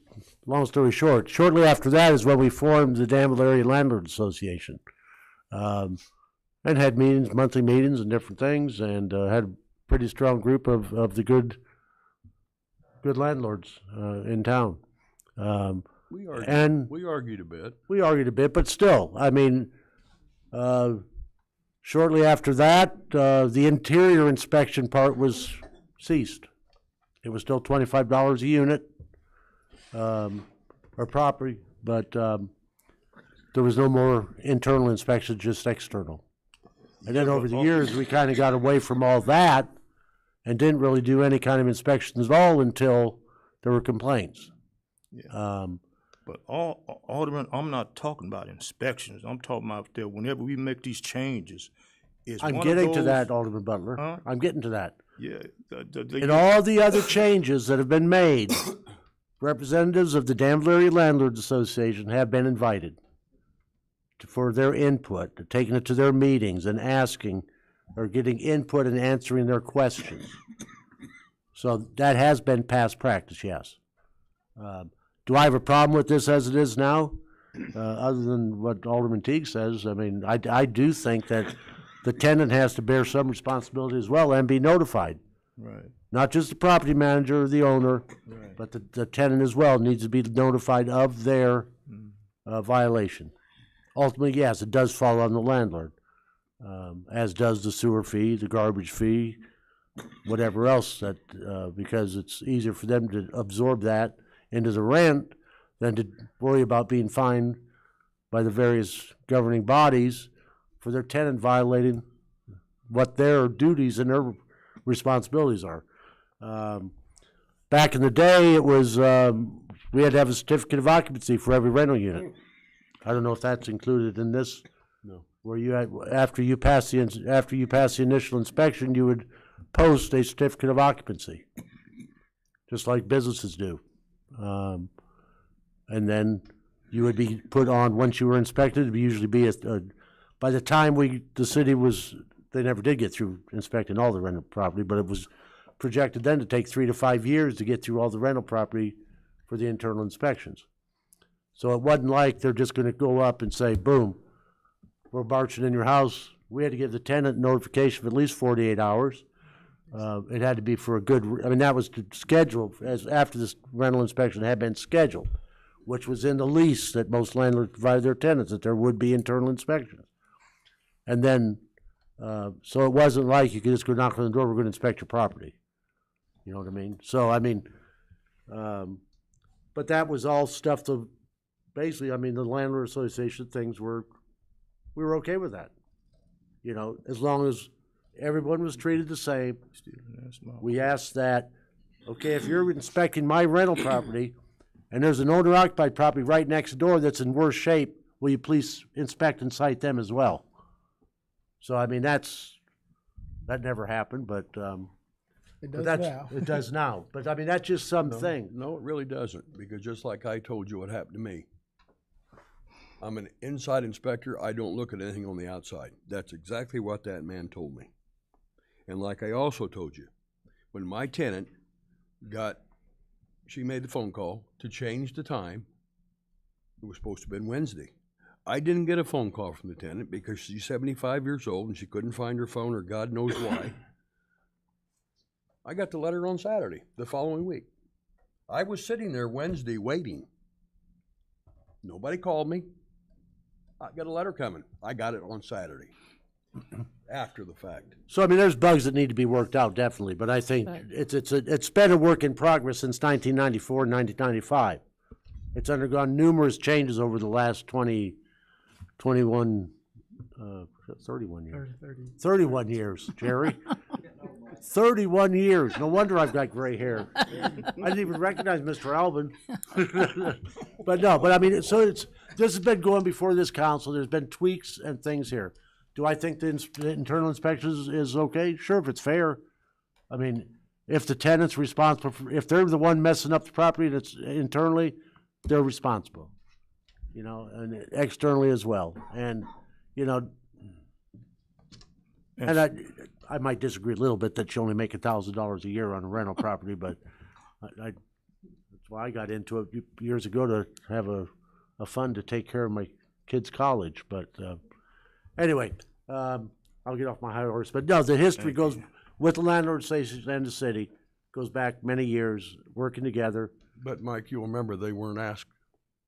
long story short, shortly after that is when we formed the Danville Area Landlords Association. And had meetings, monthly meetings and different things, and had a pretty strong group of the good landlords in town. We argued a bit. We argued a bit, but still, I mean, shortly after that, the interior inspection part was ceased. It was still $25 a unit, or property, but there was no more internal inspection, just external. And then over the years, we kind of got away from all that and didn't really do any kind of inspections at all until there were complaints. Yeah. But Alderman, I'm not talking about inspections. I'm talking about that whenever we make these changes, I'm getting to that, Alderman Butler. Huh? I'm getting to that. Yeah. In all the other changes that have been made, representatives of the Danville Area Landlords Association have been invited for their input, taking it to their meetings and asking or getting input and answering their questions. So that has been past practice, yes. Do I have a problem with this as it is now? Other than what Alderman Teague says, I mean, I do think that the tenant has to bear some responsibility as well and be notified. Right. Not just the property manager or the owner, Right. but the tenant as well needs to be notified of their violation. Ultimately, yes, it does fall on the landlord, as does the sewer fee, the garbage fee, whatever else that, because it's easier for them to absorb that into the rent than to worry about being fined by the various governing bodies for their tenant violating what their duties and their responsibilities are. Back in the day, it was, we had to have a certificate of occupancy for every rental unit. I don't know if that's included in this. No. Where you had, after you pass the initial inspection, you would post a certificate of occupancy, just like businesses do. And then you would be put on, once you were inspected, it would usually be by the time the city was, they never did get through inspecting all the rental property, but it was projected then to take 3 to 5 years to get through all the rental property for the internal inspections. So it wasn't like they're just gonna go up and say, boom, we're marching in your house. We had to give the tenant notification for at least 48 hours. It had to be for a good, I mean, that was scheduled as after this rental inspection had been scheduled, which was in the lease that most landlords provided their tenants, that there would be internal inspections. And then, so it wasn't like you could just go knock on the door, we're gonna inspect your property. You know what I mean? So, I mean, but that was all stuff to, basically, I mean, the landlord association things we were okay with that. You know, as long as everyone was treated the same. We asked that, okay, if you're inspecting my rental property and there's an owner occupied property right next door that's in worse shape, will you please inspect and cite them as well? So, I mean, that never happened, but, It does now. It does now. But, I mean, that's just something. No, it really doesn't, because just like I told you what happened to me, I'm an inside inspector. I don't look at anything on the outside. That's exactly what that man told me. And like I also told you, when my tenant she made the phone call to change the time, it was supposed to have been Wednesday. I didn't get a phone call from the tenant because she's 75 years old and she couldn't find her phone or God knows why. I got the letter on Saturday, the following week. I was sitting there Wednesday waiting. Nobody called me. I got a letter coming. I got it on Saturday, after the fact. So, I mean, there's bugs that need to be worked out, definitely, but I think it's been a work in progress since 1994, 1995. It's undergone numerous changes over the last 31 years. 31 years, Jerry. 31 years. No wonder I've got gray hair. I didn't even recognize Mr. Albin. But I mean, this has been going before this council. There's been tweaks and things here. Do I think the internal inspection is okay? Sure, if it's fair. I mean, if the tenant's responsible, if they're the one messing up the property that's internally, they're responsible. you know, and externally as well. And, you know, and I might disagree a little bit that you only make $1,000 a year on a rental property, but that's why I got into it years ago, to have a fund to take care of my kids' college. But anyway, I'll get off my high horse. But no, the history goes with the landlord association and the city, goes back many years working together. But Mike, you'll remember they weren't asked.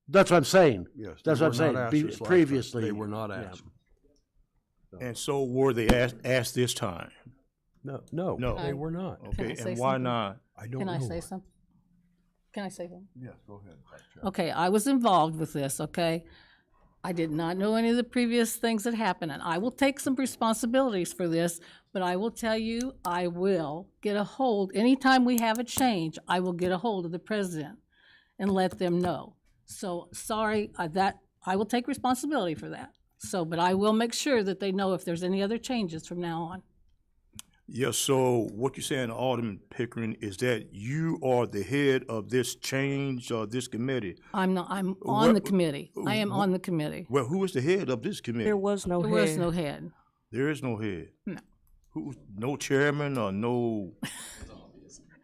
That's what I'm saying. Yes. That's they what I'm were saying. not asked this last time. Previously, They were not asked. And so were they asked this time? No, they were not. Okay, I say and why something? not? I don't Can know. I say something? Can I say something? Yes, go ahead. Okay, I was involved with this, okay? I did not know any of the previous things that happened, and I will take some responsibilities for this, but I will tell you, I will get a hold, anytime we have a change, I will get a hold of the president and let them know. So, sorry, that, I will take responsibility for that. So, but I will make sure that they know if there's any other changes from now on. Yes, so what you're saying, Alderman Pickering, is that you are the head of this change or this committee? I'm not, I'm on the committee. I am on the committee. Well, who is the head of this committee? There was no There head. was no head. There is no head. No. No chairman or no?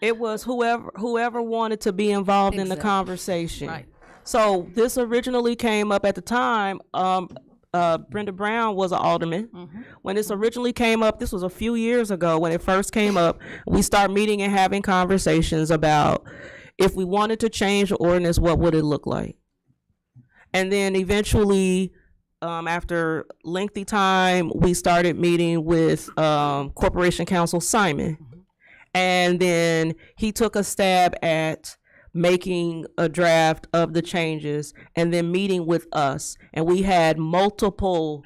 It was whoever wanted to be involved in the Exactly. conversation. Right. So this originally came up at the time. Brenda Brown was an alderman. When this originally came up, this was a few years ago when it first came up, we started meeting and having conversations about if we wanted to change the ordinance, what would it look like? And then eventually, after lengthy time, we started meeting with Corporation Counsel Simon. And then he took a stab at making a draft of the changes and then meeting with us. And we had multiple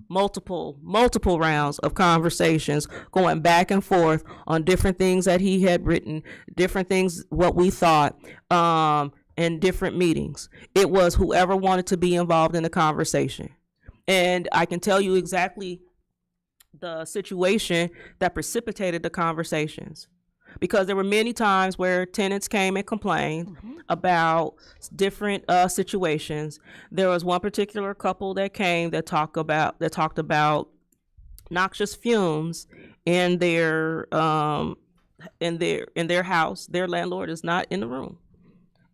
rounds of conversations going back and forth on different things that he had written, different things, what we thought, in different meetings. It was whoever wanted to be involved in the conversation. And I can tell you exactly the situation that precipitated the conversations. Because there were many times where tenants came and complained about different situations. There was one particular couple that came that talked about noxious fumes in their house. Their landlord is not in the room.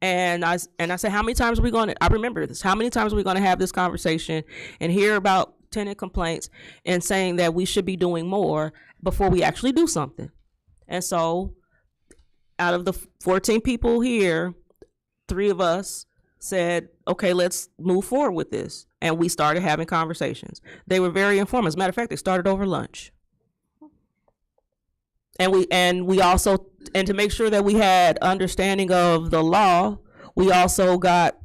And I said, how many times are we going to? I remember this. How many times are we going to have this conversation and hear about tenant complaints and saying that we should be doing more before we actually do something? And so out of the 14 people here, 3 of us said, okay, let's move forward with this. And we started having conversations. They were very informative. As a matter of fact, they started over lunch. And we also, and to make sure that we had understanding of the law, we also got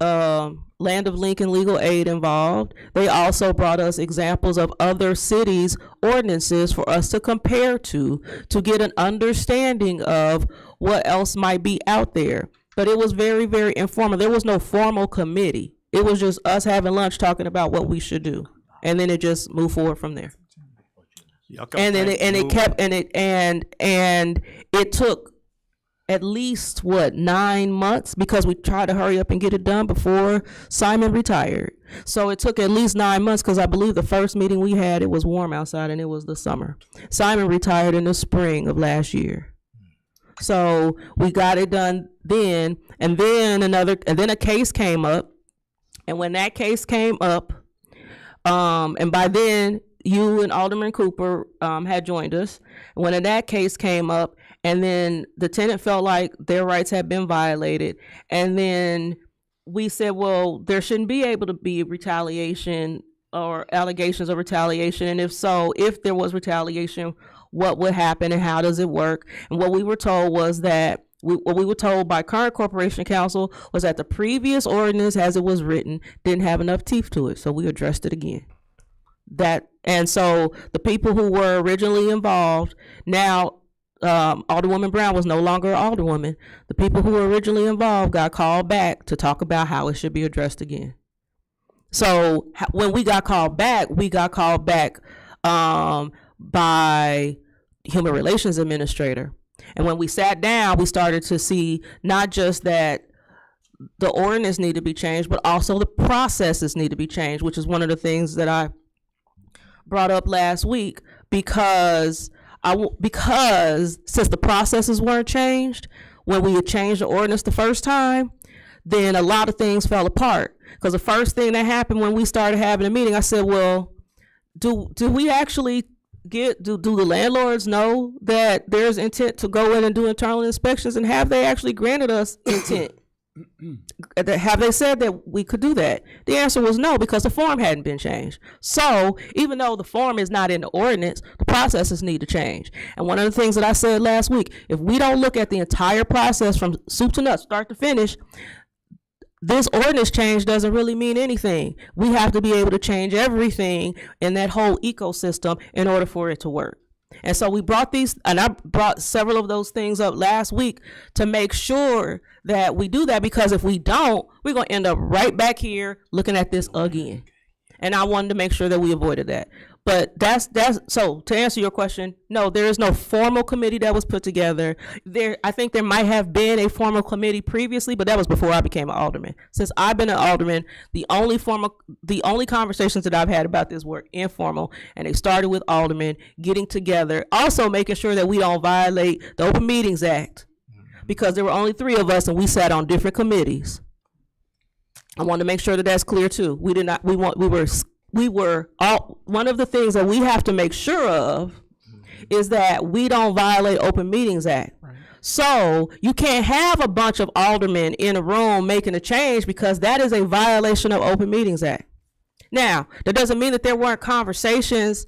Land of Lincoln Legal Aid involved. They also brought us examples of other cities' ordinances for us to compare to get an understanding of what else might be out there. But it was very, very informal. There was no formal committee. It was just us having lunch talking about what we should do. And then it just moved forward from there. And then it took at least 9 months, because we tried to hurry up and get it done before Simon retired. So it took at least 9 months, because I believe the first meeting we had, it was warm outside and it was the summer. Simon retired in the spring of last year. So we got it done then, and then a case came up. And when that case came up, and by then you and Alderman Cooper had joined us. When that case came up, and then the tenant felt like their rights had been violated. And then we said, well, there shouldn't be able to be retaliation or allegations of retaliation. And if so, if there was retaliation, what would happen and how does it work? And what we were told was that, what we were told by current Corporation Counsel was that the previous ordinance as it was written didn't have enough teeth to it. So we addressed it again. And so the people who were originally involved, now Alderwoman Brown was no longer Alderwoman. The people who were originally involved got called back to talk about how it should be addressed again. So when we got called back by Human Relations Administrator. And when we sat down, we started to see not just that the ordinance need to be changed, but also the processes need to be changed, which is one of the things that I brought up last week, because since the processes weren't changed when we had changed the ordinance the first time, then a lot of things fell apart. Because the first thing that happened when we started having a meeting, I said, well, do we actually do the landlords know that there's intent to go in and do internal inspections, and have they actually granted us intent? Have they said that we could do that? The answer was no, because the form hadn't been changed. So even though the form is not in the ordinance, the processes need to change. And one of the things that I said last week, if we don't look at the entire process from soup to nuts, start to finish, this ordinance change doesn't really mean anything. We have to be able to change everything in that whole ecosystem in order for it to work. And so we brought these, and I brought several of those things up last week to make sure that we do that, because if we don't, we're going to end up right back here looking at this again. And I wanted to make sure that we avoided that. But that's so to answer your question, no, there is no formal committee that was put together. I think there might have been a formal committee previously, but that was before I became an alderman. Since I've been an alderman, the only conversations that I've had about this were informal, and they started with aldermen getting together, also making sure that we don't violate the Open Meetings Act, because there were only 3 of us and we sat on different committees. I want to make sure that that's clear too. We were all, one of the things that we have to make sure of is that we don't violate Open Meetings Act. Right. So you can't have a bunch of aldermen in a room making a change, because that is a violation of Open Meetings Act. Now, that doesn't mean that there weren't conversations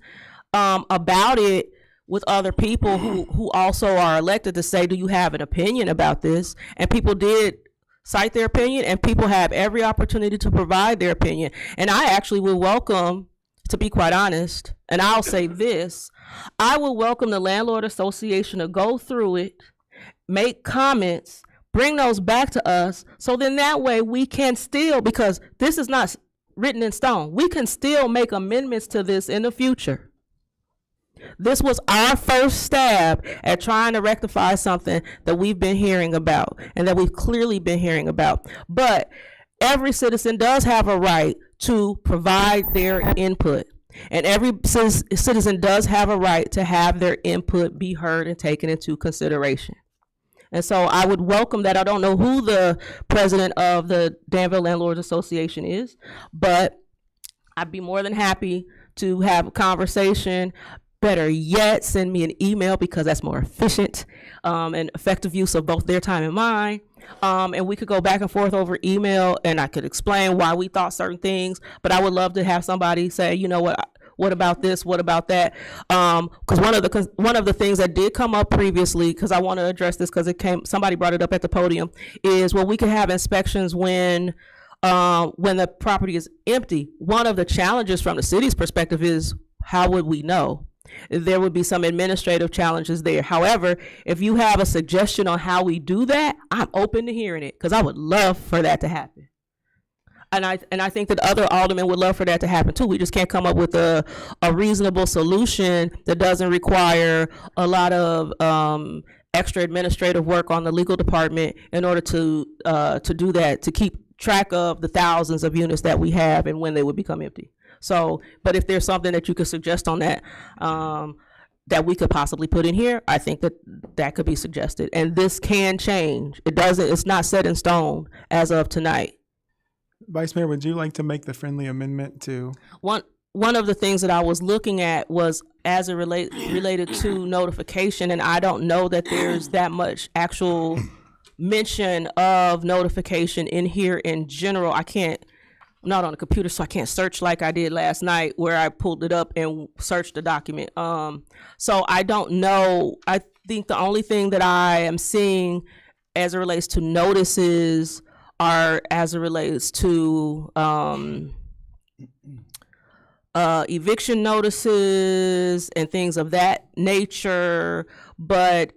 about it with other people who also are elected to say, do you have an opinion about this? And people did cite their opinion, and people have every opportunity to provide their opinion. And I actually would welcome, to be quite honest, and I'll say this, I would welcome the Landlord Association to go through it, make comments, bring those back to us, so then that way we can still, because this is not written in stone, we can still make amendments to this in the future. This was our first stab at trying to rectify something that we've been hearing about, and that we've clearly been hearing about. But every citizen does have a right to provide their input, and every citizen does have a right to have their input be heard and taken into consideration. And so I would welcome that. I don't know who the president of the Danville Landlords Association is, but I'd be more than happy to have a conversation. Better yet, send me an email, because that's more efficient and effective use of both their time and mine. And we could go back and forth over email, and I could explain why we thought certain things. But I would love to have somebody say, you know what about this? What about that? Because one of the things that did come up previously, because I want to address this, because somebody brought it up at the podium, is, well, we can have inspections when the property is empty. One of the challenges from the city's perspective is, how would we know? There would be some administrative challenges there. However, if you have a suggestion on how we do that, I'm open to hearing it, because I would love for that to happen. And I think that other aldermen would love for that to happen too. We just can't come up with a reasonable solution that doesn't require a lot of extra administrative work on the legal department in order to do that, to keep track of the thousands of units that we have and when they would become empty. So, but if there's something that you could suggest on that, that we could possibly put in here, I think that could be suggested. And this can change. It's not set in stone as of tonight. Vice Mayor, would you like to make the friendly amendment to? One of the things that I was looking at was as it related to notification, and I don't know that there's that much actual mention of notification in here in general. I'm not on the computer, so I can't search like I did last night, where I pulled it up and searched the document. So I don't know. I think the only thing that I am seeing as it relates to notices are as it relates to eviction notices and things of that nature. But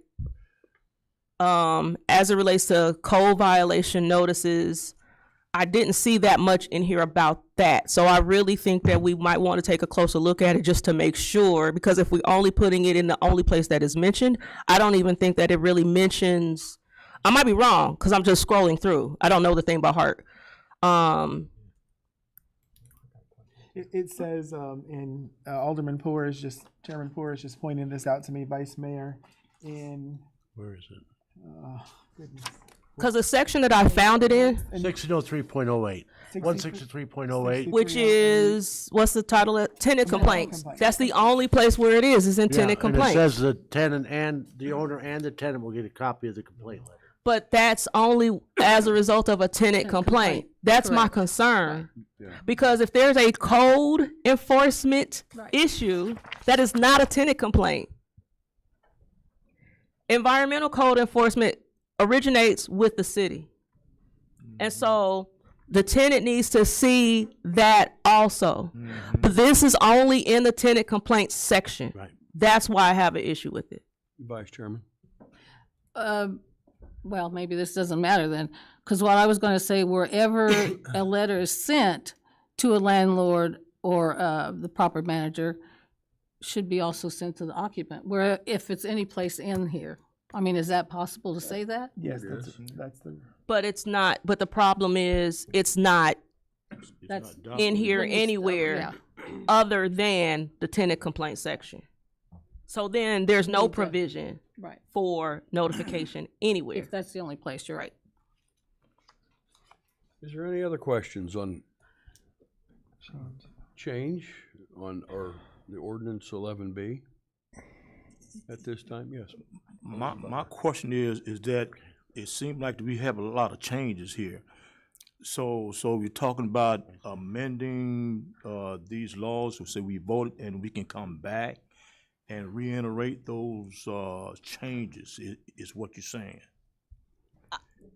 as it relates to code violation notices, I didn't see that much in here about that. So I really think that we might want to take a closer look at it, just to make sure, because if we're only putting it in the only place that is mentioned, I don't even think that it really mentions I might be wrong because I'm just scrolling through. I don't know the thing by heart. It says, in Alderman Poor is just, Chairman Poor is just pointing this out to me, Vice Mayor, in. Where is it? Goodness. Because the section that I found it in, 1603.08. 163.08. which is, what's the title? Tenant complaints. That's the only place where it is in tenant And it complaints. says the tenant and the owner and the tenant will get a copy of the complaint letter. But that's only as a result of a tenant complaint. That's my Correct. concern. Because if there's a code enforcement issue, that is not a tenant complaint. Environmental code enforcement originates with the city. And so the tenant needs to see that also. But this is only in the tenant complaints section. That's why I have an issue with it. Vice Chairman. Well, maybe this doesn't matter then, because what I was going to say, wherever a letter is sent to a landlord or the property manager, should be also sent to the occupant, where if it's any place in here. I mean, is that possible to say that? Yes, that's the. But it's not, but the problem is, it's not That's in here anywhere other than the tenant complaint section. So then there's no provision Right. for notification anywhere. If that's the only place, you're right. Is there any other questions on change on, or the ordinance 11B at this time? Yes. My question is that it seems like we have a lot of changes here. So we're talking about amending these laws, so say we voted and we can come back and reiterate those changes, is what you're saying.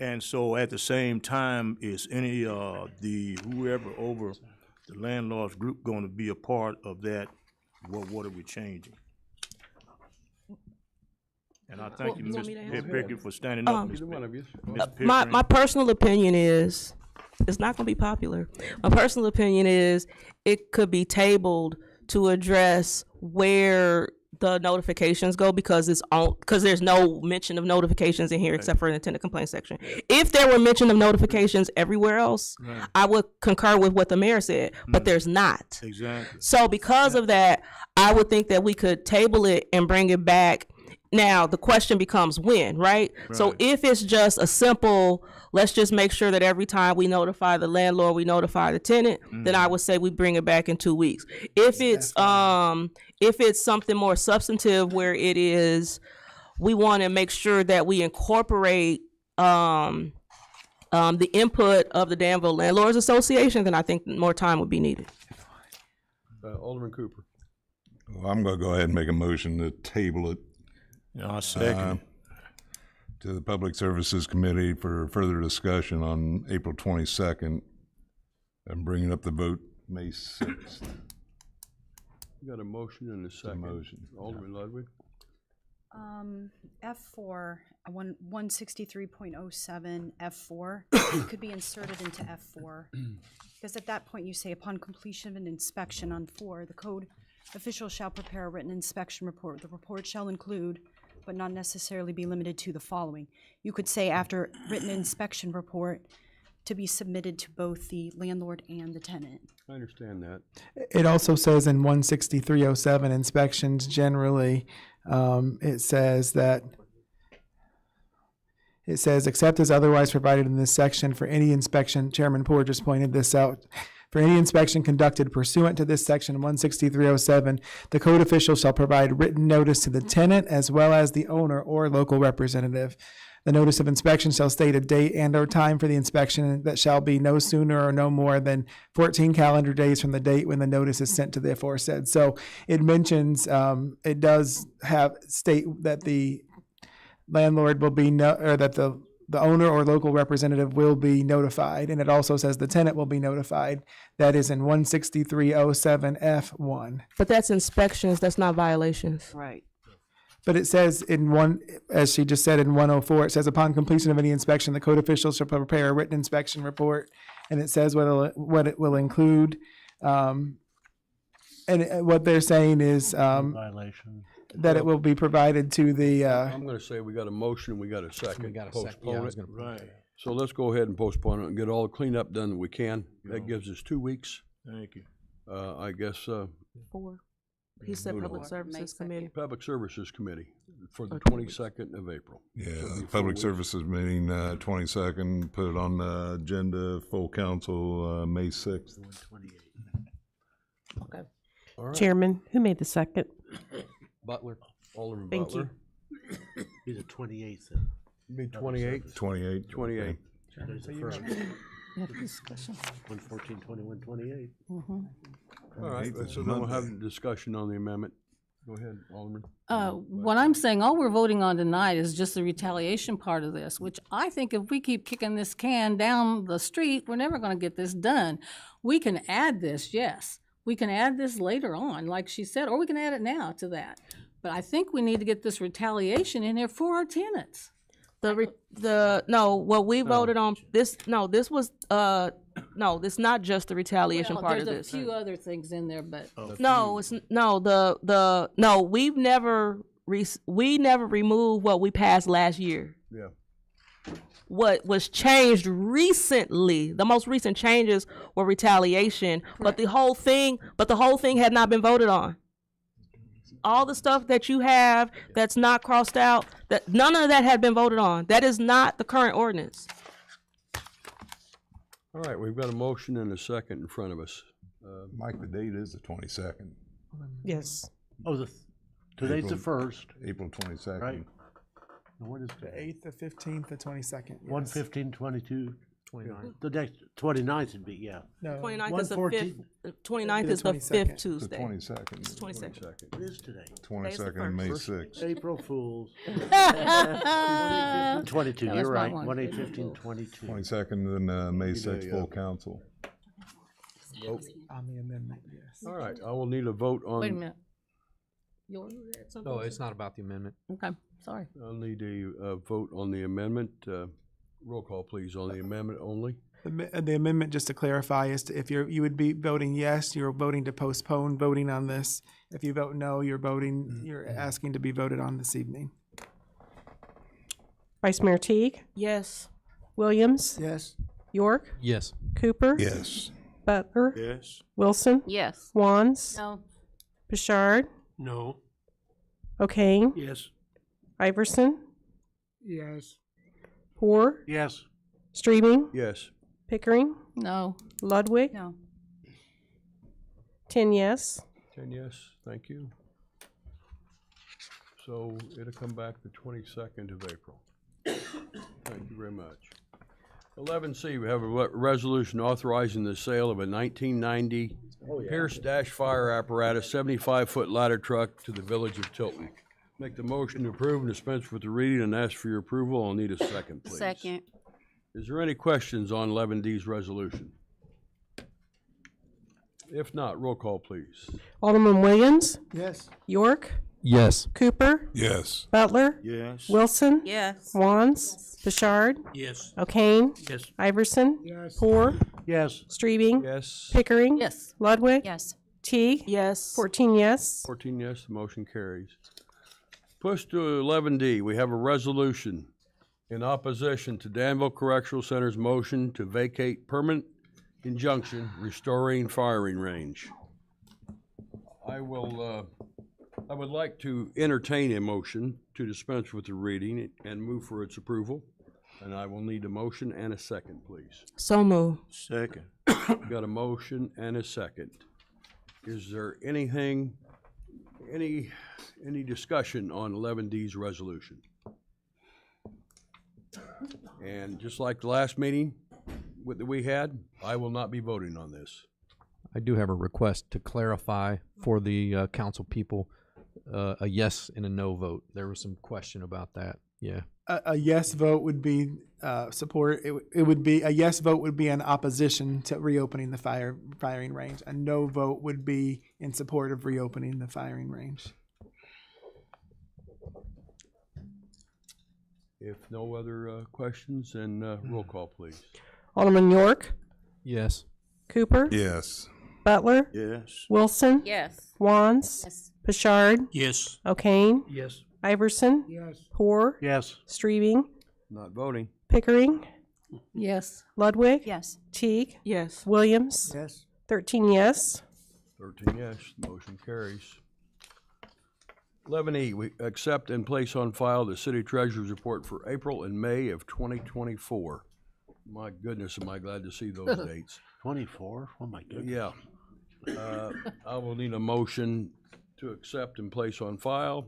And so at the same time, is any the whoever over the landlord's group going to be a part of that? What are we changing? And I thank you, Ms. Pickett, for standing up. Ms. My personal opinion is, it's not going to be popular. My personal opinion is it could be tabled to address where the notifications go, because there's no mention of notifications in here except for in the tenant complaint section. If there were mention of notifications everywhere else, I would concur with what the mayor said, but there's not. Exactly. So because of that, I would think that we could table it and bring it back. Now, the question becomes when, right? So if it's just a simple, let's just make sure that every time we notify the landlord, we notify the tenant, then I would say we bring it back in 2 weeks. If it's something more substantive where it is, we want to make sure that we incorporate the input of the Danville Landlords Association, then I think more time would be needed. Alderman Cooper. Well, I'm going to go ahead and make a motion to table it. I'll second. To the Public Services Committee for further discussion on April 22nd and bringing up the vote May 6th. You got a motion and a second. Motion. Alderman Ludwig. F4, 163.07 F4, it could be inserted into F4. Because at that point you say, upon completion of an inspection on 4, the code official shall prepare a written inspection report. The report shall include, but not necessarily be limited to, the following. You could say after written inspection report to be submitted to both the landlord and the tenant. I understand that. It also says in 16307 inspections generally, it says except as otherwise provided in this section, for any inspection, Chairman Poor just pointed this out, for any inspection conducted pursuant to this section 16307, the code official shall provide written notice to the tenant as well as the owner or local representative. The notice of inspection shall state a date and or time for the inspection that shall be no sooner or no more than 14 calendar days from the date when the notice is sent to the aforesaid. So it mentions, it does have state that the landlord will be, or that the owner or local representative will be notified, and it also says the tenant will be notified. That is in 16307F1. But that's inspections, that's not violations. Right. But it says in one, as she just said in 104, it says upon completion of any inspection, the code official shall prepare a written inspection report, and it says what it will include. And what they're saying is violation. that it will be provided to the, I'm gonna say we got a motion, we got a second. We got a second. Yeah, I Postpone was it. gonna. Right. So let's go ahead and postpone it and get all the cleanup done that we can. That gives us 2 weeks. Thank you. I guess, 4. He said Who Public knows? Services Committee. Public Services Committee for the For 2 22nd of April. Yeah, So it'll be 4 Public weeks. Services meeting, 22nd, put it on the agenda, full council, May 6th. Okay. All right. Chairman, who made the second? Butler. Alderman Thank Butler. Be the 28th then. Be 28th. 28. 28. Today's the first. Discussion. 114, 21, 28. Mhm. All right, so then we'll have a discussion on the amendment. Go ahead, Alderman. What I'm saying, all we're voting on tonight is just the retaliation part of this, which I think if we keep kicking this can down the street, we're never gonna get this done. We can add this, yes. We can add this later on, like she said, or we can add it now to that. But I think we need to get this retaliation in there for our tenants. What we voted on, this was, no, this not just the retaliation Well, part of there's this. a few other things in there, but. No, it's, no, no, we never removed what we passed last year. Yeah. What was changed recently, the most recent changes were retaliation, but the whole thing had not been voted on. All the stuff that you have that's not crossed out, that none of that had been voted on. That is not the current ordinance. All right, we've got a motion and a second in front of us. Mike, the date is the 22nd. Yes. Oh, today's the April- 1st. April 22nd. Right. And what is the today? 8th, the 15th, the 22nd. Yes. 115, 22. 29. The next, 29th would be, yeah. No, 29th is the 114. 5th, 29th The is the 22nd. fifth The Tuesday. 22nd. It's 22nd. It is today. 22nd and May 6th. April Fools. 22, That was you're my right. one. 1, 8, 15, 22. 22nd and May 6th, full council. On the amendment, yes. All right, I will need a vote on. Wait a minute. You had something No, to it's say? not about the amendment. Okay, sorry. I'll need a vote on the amendment. Roll call, please, on the amendment only. The amendment, just to clarify, is if you would be voting yes, you're voting to postpone voting on this. If you vote no, you're asking to be voted on this evening. Vice Mayor Teague, Yes. Williams, Yes. York, Yes. Cooper, Yes. Butler, Yes. Wilson, Yes. Wands, No. Bouchard, No. O'Kane, Yes. Iverson, Yes. Hoare, Yes. Streaming, Yes. Pickering, No. Ludwig, No. 10 yes. 10 yes, thank you. So it'll come back the 22nd of April. Thank you very much. 11C, we have a resolution authorizing the sale of a 1990 Pierce Dash Fire Apparatus 75-foot ladder truck to the Village of Tilton. Make the motion to approve and dispense with the reading and ask for your approval. I'll need a second, please. Second. Is there any questions on 11D's resolution? If not, roll call, please. Alderman Williams, Yes. York, Yes. Cooper, Yes. Butler, Yes. Wilson, Yes. Wands, Bouchard, Yes. O'Kane, Yes. Iverson, Yes. Hoare, Yes. Streaming, Yes. Pickering, Yes. Ludwig, Yes. Teague, Yes. 14 yes. 14 yes, the motion carries. Push to 11D, we have a resolution in opposition to Danville Correctional Center's motion to vacate permanent injunction restoring firing range. I would like to entertain a motion to dispense with the reading and move for its approval. And I will need a motion and a second, please. So moved. Second. Got a motion and a second. Is there any discussion on 11D's resolution? And just like the last meeting that we had, I will not be voting on this. I do have a request to clarify for the council people, a yes and a no vote. There was some question about that. Yeah. A yes vote would be support. It would be a yes vote would be in opposition to reopening the firing range. A no vote would be in support of reopening the firing range. If no other questions, then roll call, please. Alderman York, Yes. Cooper, Yes. Butler, Yes. Wilson, Yes. Wands, Yes. Pashard, Yes. O'Kane, Yes. Iverson, Yes. Hoare, Yes. Streeving, Not voting. Pickering, Yes. Ludwig, Yes. Teague, Yes. Williams, Yes. 13 yes. 13 yes, motion carries. 11E, we accept and place on file the city treasurer's report for April and May of 2024. My goodness, am I glad to see those dates. 24? Oh, my goodness. Yeah. I will need a motion to accept and place on file,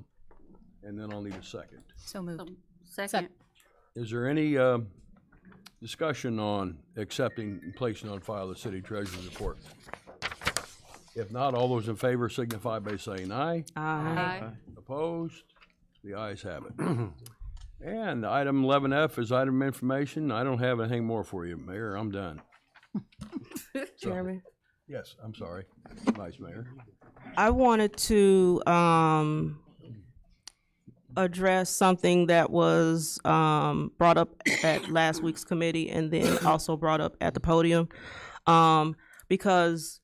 and then I'll need a second. So moved. Second. Is there any discussion on accepting and placing on file the city treasurer's report? If not, all those in favor signify by saying aye. Aye. Opposed? The ayes have it. And item 11F is item information. I don't have anything more for you, Mayor. I'm done. Chairman, Yes, I'm sorry, Vice Mayor. I wanted to address something that was brought up at last week's committee and then also brought up at the podium, because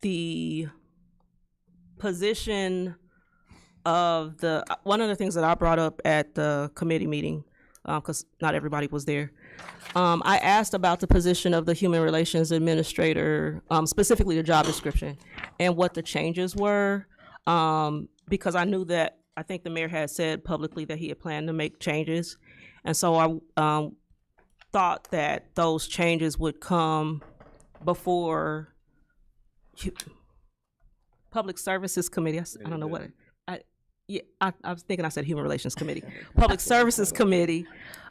the position of one of the things that I brought up at the committee meeting, because not everybody was there, I asked about the position of the Human Relations Administrator, specifically the job description, and what the changes were, because I knew that, I think the mayor had said publicly that he had planned to make changes, and so I thought that those changes would come before Public Services Committee. I don't know what. I was thinking I said Human Relations Committee. Public Services Committee.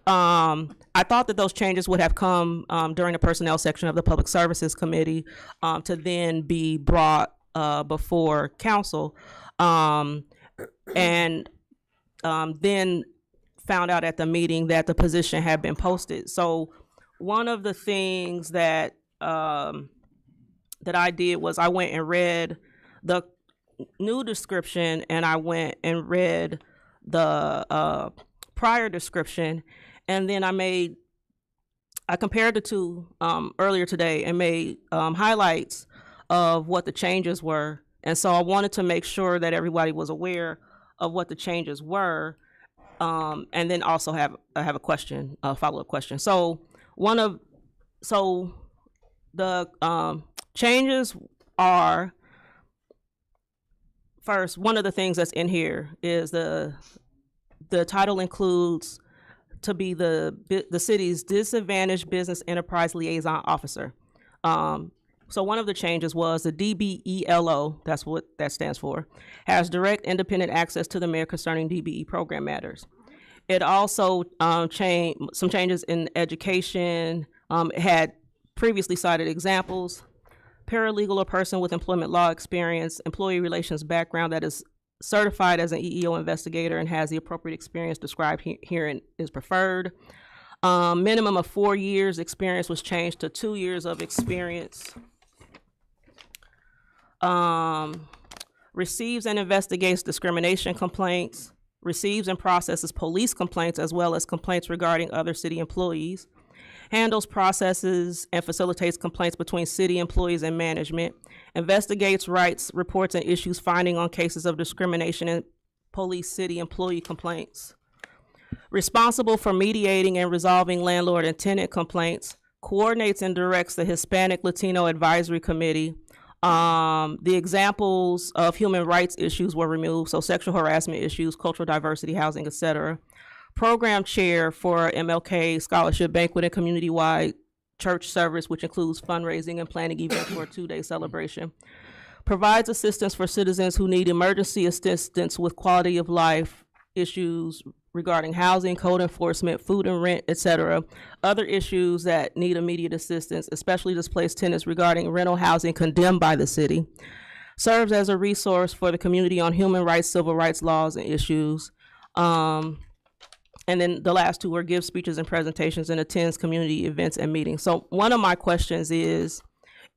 I thought that those changes would have come during the personnel section of the Public Services Committee to then be brought before council, and then found out at the meeting that the position had been posted. So one of the things that that I did was I went and read the new description, and I went and read the prior description, and then I compared the two earlier today and made highlights of what the changes were. And so I wanted to make sure that everybody was aware of what the changes were, and then also have a question, a follow-up question. So the changes are, first, one of the things that's in here is the title includes to be the city's Disadvantaged Business Enterprise Liaison Officer. So one of the changes was the DBELO, that's what that stands for, has direct independent access to the mayor concerning DBE program matters. It also changed some changes in education. It had previously cited examples: paralegal or person with employment law experience, employee relations background that is certified as an EEO investigator and has the appropriate experience described herein is preferred. Minimum of 4 years experience was changed to 2 years of experience. Receives and investigates discrimination complaints, receives and processes police complaints as well as complaints regarding other city employees, handles, processes, and facilitates complaints between city employees and management, investigates, writes reports and issues finding on cases of discrimination in police city employee complaints, responsible for mediating and resolving landlord and tenant complaints, coordinates and directs the Hispanic Latino Advisory Committee. The examples of human rights issues were removed, so sexual harassment issues, cultural diversity, housing, etc. Program chair for MLK Scholarship Banquet and community-wide church service, which includes fundraising and planning events for a 2-day celebration. Provides assistance for citizens who need emergency assistance with quality of life issues regarding housing, code enforcement, food and rent, etc. Other issues that need immediate assistance, especially displaced tenants regarding rental housing condemned by the city. Serves as a resource for the community on human rights, civil rights laws, and issues. And then the last two are give speeches and presentations and attends community events and meetings. So one of my questions is,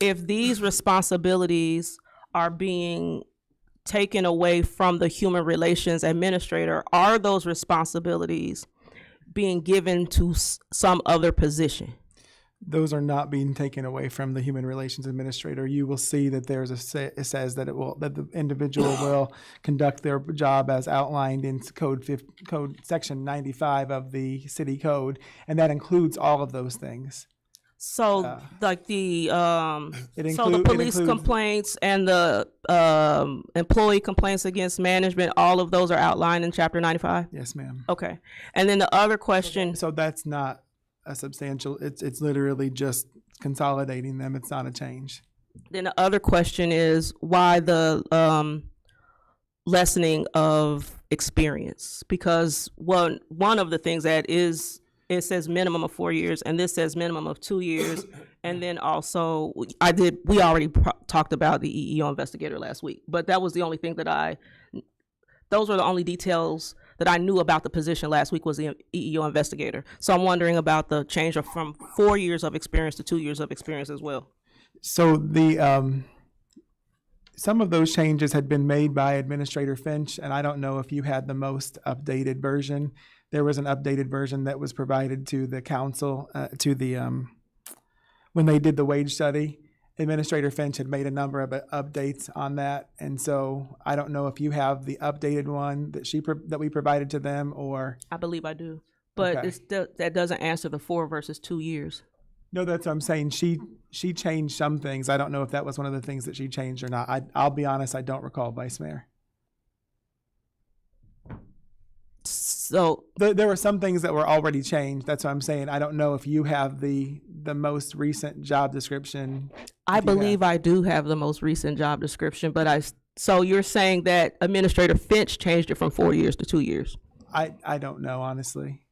if these responsibilities are being taken away from the Human Relations Administrator, are those responsibilities being given to some other position? Those are not being taken away from the Human Relations Administrator. You will see that there's it says that that the individual will conduct their job as outlined in code section 95 of the city code, and that includes all of those things. So like the so the police complaints and the employee complaints against management, all of those are outlined in Chapter 95? Yes, ma'am. Okay. And then the other question. So that's not a substantial, it's literally just consolidating them. It's not a change. Then the other question is why the lessening of experience? Because one of the things that is, it says minimum of 4 years, and this says minimum of 2 years. And then also, we already talked about the EEO investigator last week, but that was the only thing that those were the only details that I knew about the position last week was the EEO investigator. So I'm wondering about the change from 4 years of experience to 2 years of experience as well. So the some of those changes had been made by Administrator Finch, and I don't know if you had the most updated version. There was an updated version that was provided to the council, when they did the wage study. Administrator Finch had made a number of updates on that, and so I don't know if you have the updated one that we provided to them, or. I believe I do, but Okay. that doesn't answer the 4 versus 2 years. No, that's what I'm saying. She changed some things. I don't know if that was one of the things that she changed or not. I'll be honest, I don't recall, Vice Mayor. So there were some things that were already changed. That's what I'm saying. I don't know if you have the most recent job description. I believe I do have the most recent job description, but so you're saying that Administrator Finch changed it from 4 years to 2 years? I don't know, honestly.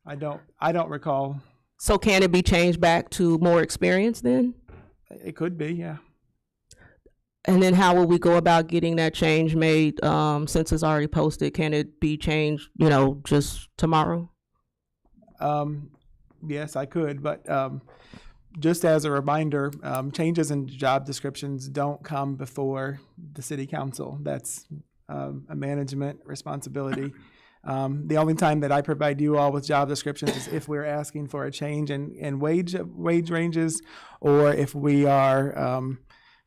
I don't recall. So can it be changed back to more experience then? It could be, yeah. And then how will we go about getting that change made, since it's already posted? Can it be changed, just tomorrow? Yes, I could, but just as a reminder, changes in job descriptions don't come before the city council. That's a management responsibility. The only time that I provide you all with job descriptions is if we're asking for a change in wage ranges, or if we are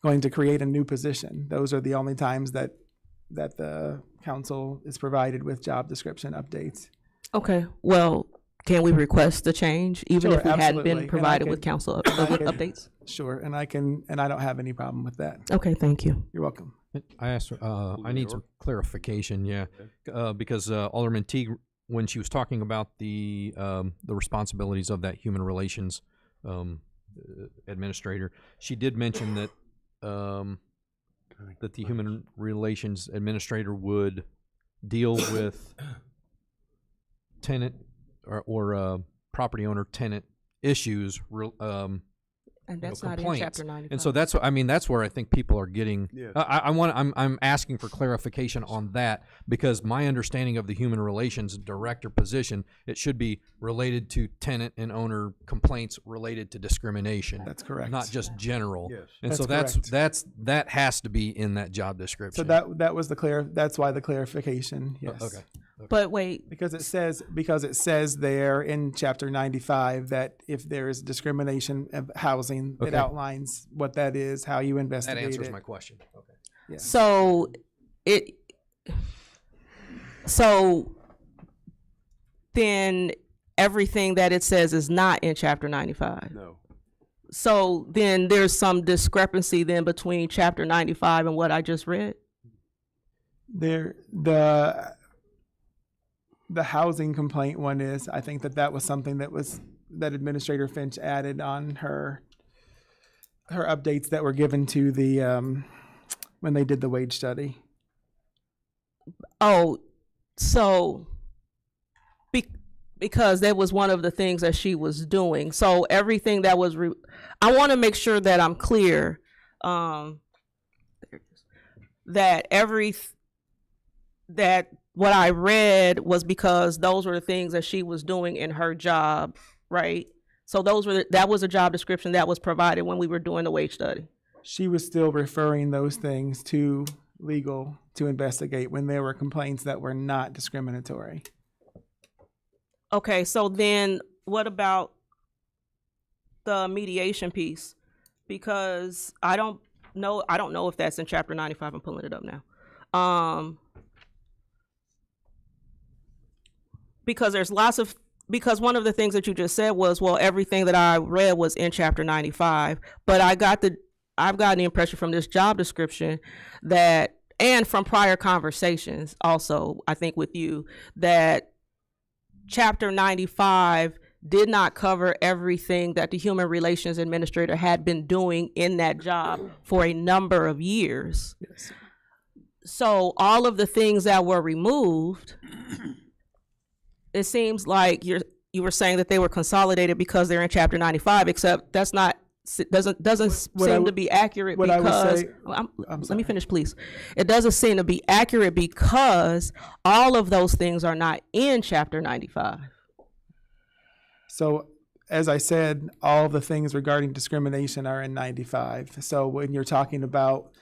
going to create a new position. Those are the only times that the council is provided with job description updates. Okay, well, can we request the change even Sure, if we hadn't been absolutely. provided And I with can- council and I can- updates? Sure, and I don't have any problem with that. Okay, thank you. You're welcome. I asked, I need some clarification, because Alderman Teague, when she was talking about the responsibilities of that human relations administrator, she did mention that that the human relations administrator would deal with tenant or property owner tenant issues, And that's not in complaints. Chapter 95. And so that's where I think people are getting. Yeah. I'm asking for clarification on that, because my understanding of the human relations director position, it should be related to tenant and owner complaints related to discrimination. That's correct. Not just general. Yes. And so That's that has to be in that job description. So that was that's why the clarification, yes. Okay. But wait. Because it says there in Chapter 95 that if there is discrimination of housing, it Okay. outlines what that is, how you That investigate answers it. my question. Okay. Yeah. So then everything that it says is not in Chapter 95? No. So then there's some discrepancy then between Chapter 95 and what I just read? The housing complaint one is, I think that was something that Administrator Finch added on her updates that were given to the, when they did the wage study. Oh, so because that was one of the things that she was doing. So everything that was, I want to make sure that I'm clear, that what I read was because those were the things that she was doing in her job, right? So that was a job description that was provided when we were doing the wage study. She was still referring those things to legal to investigate when there were complaints that were not discriminatory. Okay, so then what about the mediation piece, because I don't know if that's in Chapter 95. I'm pulling it up now. Because there's because one of the things that you just said was, well, everything that I read was in Chapter 95, but I've gotten the impression from this job description that, and from prior conversations also, I think with you, that Chapter 95 did not cover everything that the Human Relations Administrator had been doing in that job for a number of years. Yes. So all of the things that were removed, it seems like you were saying that they were consolidated because they're in Chapter 95, except that's not, doesn't seem to be accurate because, let me finish, please. It doesn't seem to be accurate because all of those things are not in Chapter 95. So, as I said, all the things regarding discrimination are in 95. So when you're talking about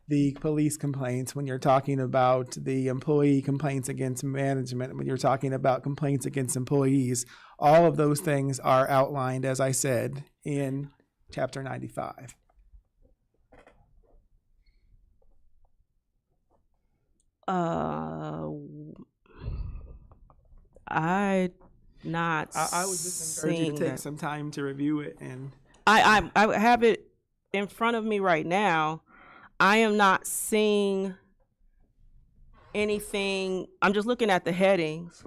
the police complaints, when you're talking about the employee complaints against management, when you're talking about complaints against employees, all of those things are outlined, as I said, in Chapter 95. I would just encourage you to take some time to review it. And I have it in front of me right now. I am not seeing anything. I'm just looking at the headings.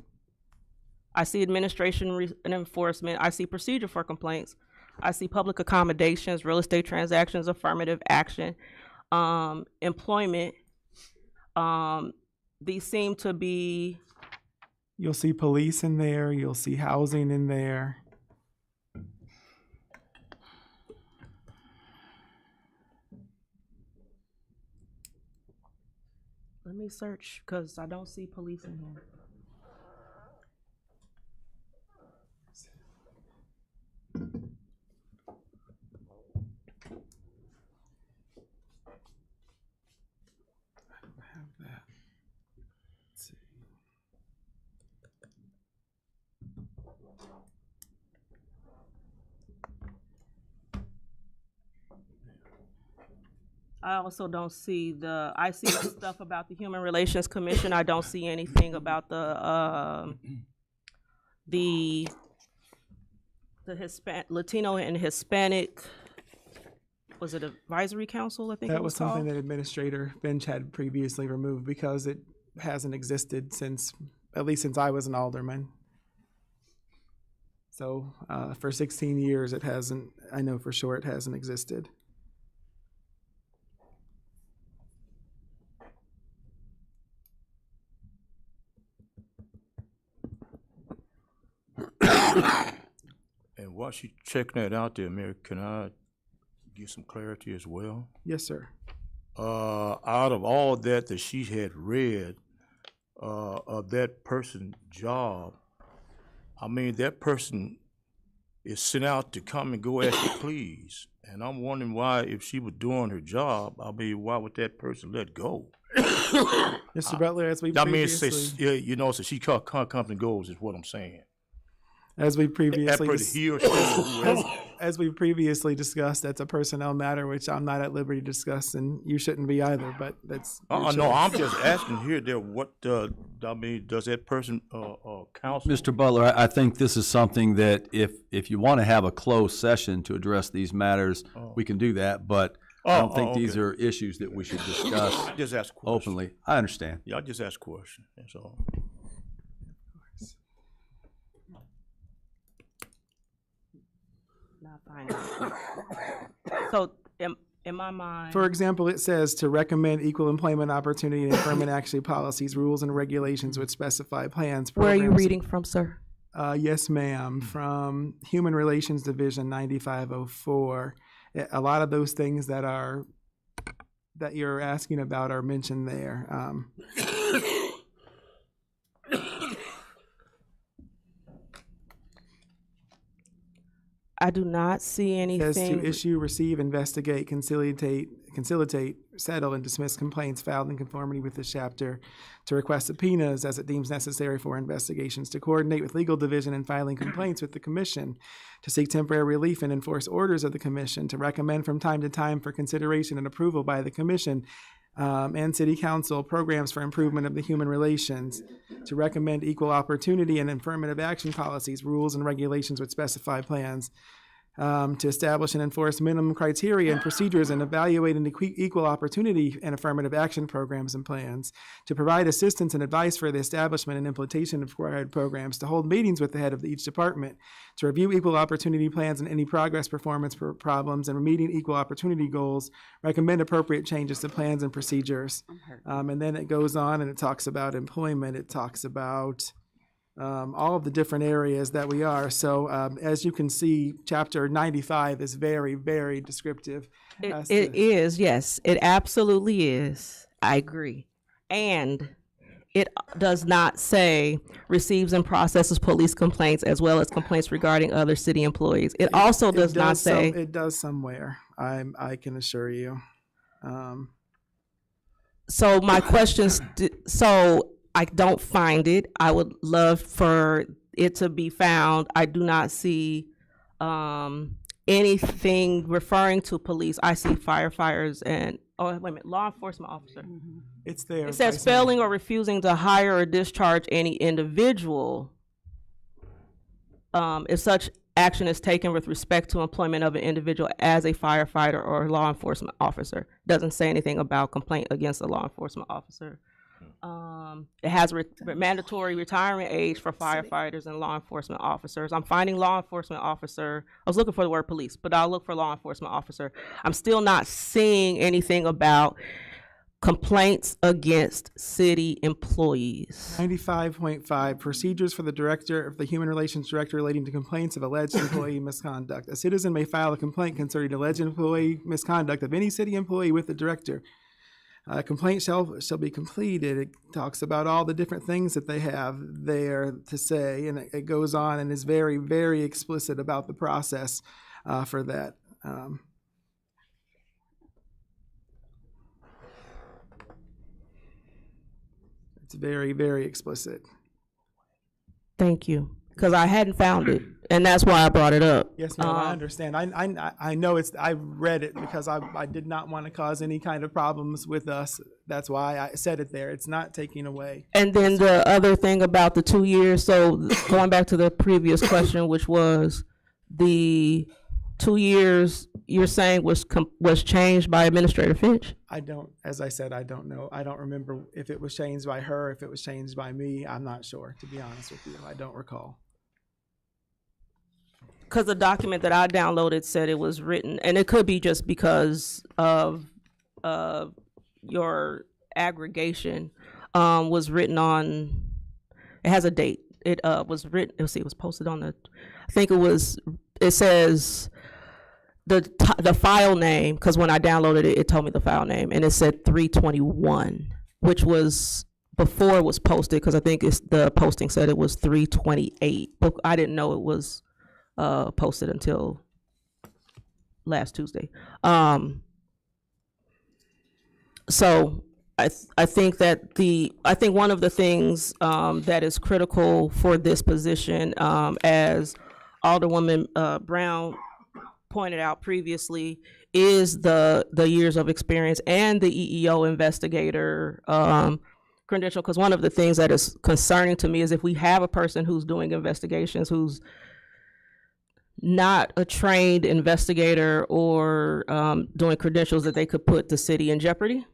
I see administration and enforcement. I see procedure for complaints. I see public accommodations, real estate transactions, affirmative action, employment. These seem to be. You'll see police in there. You'll see housing in there. Let me search because I don't see police in here. I also don't see I see stuff about the Human Relations Commission. I don't see anything about the Latino and Hispanic, was it Advisory Council, I think That it was was something called? that Administrator Bench had previously removed because it hasn't existed since, at least since I was an alderman. So for 16 years, it hasn't, I know for sure it hasn't existed. And while she's checking that out there, Mary, can I give some clarity as well? Yes, sir. Out of all that she had read of that person's job, I mean, that person is sent out to come and go as she please. And I'm wondering why, if she was doing her job, I mean, why would that person let go? Mr. Butler, as we previously... so she comes and goes is what I'm saying. As we previously as we previously discussed, that's a personnel matter, which I'm not at liberty to discuss, and you shouldn't be either. But that's no. I'm just asking here. What I mean, does that person counsel? Mr. Butler, I think this is something that if you want to have a closed session to address these matters, we can do that. But I don't think these are issues that we should discuss just ask openly. I understand. Yeah, I just ask a question. That's all. Not finding it. So, in my mind, For example, it says to recommend equal employment opportunity and affirmative action policies, rules, and regulations which specify plans. where are you programs. reading from, sir? Yes, ma'am. From Human Relations Division 9504. A lot of those things that you're asking about are mentioned there. I do not see Says to anything. issue, receive, investigate, conciliate, settle, and dismiss complaints filed in conformity with this chapter, to request subpoenas as it deems necessary for investigations, to coordinate with legal division in filing complaints with the commission, to seek temporary relief and enforce orders of the commission, to recommend from time to time for consideration and approval by the commission and city council programs for improvement of the human relations, to recommend equal opportunity and affirmative action policies, rules, and regulations with specified plans, to establish and enforce minimum criteria and procedures and evaluate an equal opportunity and affirmative action programs and plans, to provide assistance and advice for the establishment and implementation of required programs, to hold meetings with the head of each department, to review equal opportunity plans and any progress, performance problems, and meeting equal opportunity goals, recommend appropriate changes to plans and procedures. And then it goes on and it talks about employment. It talks about all of the different areas that we are. So as you can see, Chapter 95 is very, very descriptive. It is, yes, it absolutely is. I agree. And it does not say receives and processes police complaints as well as complaints regarding other city employees. It also does not say. It does somewhere, I can assure you. So my questions, so I don't find it. I would love for it to be found. I do not see anything referring to police. I see firefighters and, oh, wait a minute, law enforcement officer. It's there. It says failing or refusing to hire or discharge any individual if such action is taken with respect to employment of an individual as a firefighter or law enforcement officer. Doesn't say anything about complaint against a law enforcement officer. It has mandatory retirement age for firefighters and law enforcement officers. I'm finding law enforcement officer. I was looking for the word police, but I'll look for law enforcement officer. I'm still not seeing anything about complaints against city employees. 95.5, procedures for the director of the Human Relations Director relating to complaints of alleged employee misconduct. A citizen may file a complaint concerning alleged employee misconduct of any city employee with the director. A complaint shall be completed. It talks about all the different things that they have there to say, and it goes on and is very, very explicit about the process for that. It's very, very explicit. Thank you, because I hadn't found it, and that's why I brought it up. Yes, ma'am, I understand. I know it's, I read it because I did not want to cause any kind of problems with us. That's why I said it there. It's not taking away. And then the other thing about the 2 years, so going back to the previous question, which was the 2 years you're saying was changed by Administrator Finch? I don't, as I said, I don't know. I don't remember if it was changed by her, if it was changed by me. I'm not sure, to be honest with you. I don't recall. Because the document that I downloaded said it was written, and it could be just because of your aggregation was written on, it has a date. It was written, let's see, it was posted on the, I think it says the file name, because when I downloaded it, it told me the file name, and it said 321, which was before it was posted, because I think the posting said it was 328, but I didn't know it was posted until last Tuesday. So I think that I think one of the things that is critical for this position, as Alderwoman Brown pointed out previously, is the years of experience and the EEO investigator credential. Because one of the things that is concerning to me is if we have a person who's doing investigations who's not a trained investigator or doing credentials, that they could put the city in jeopardy.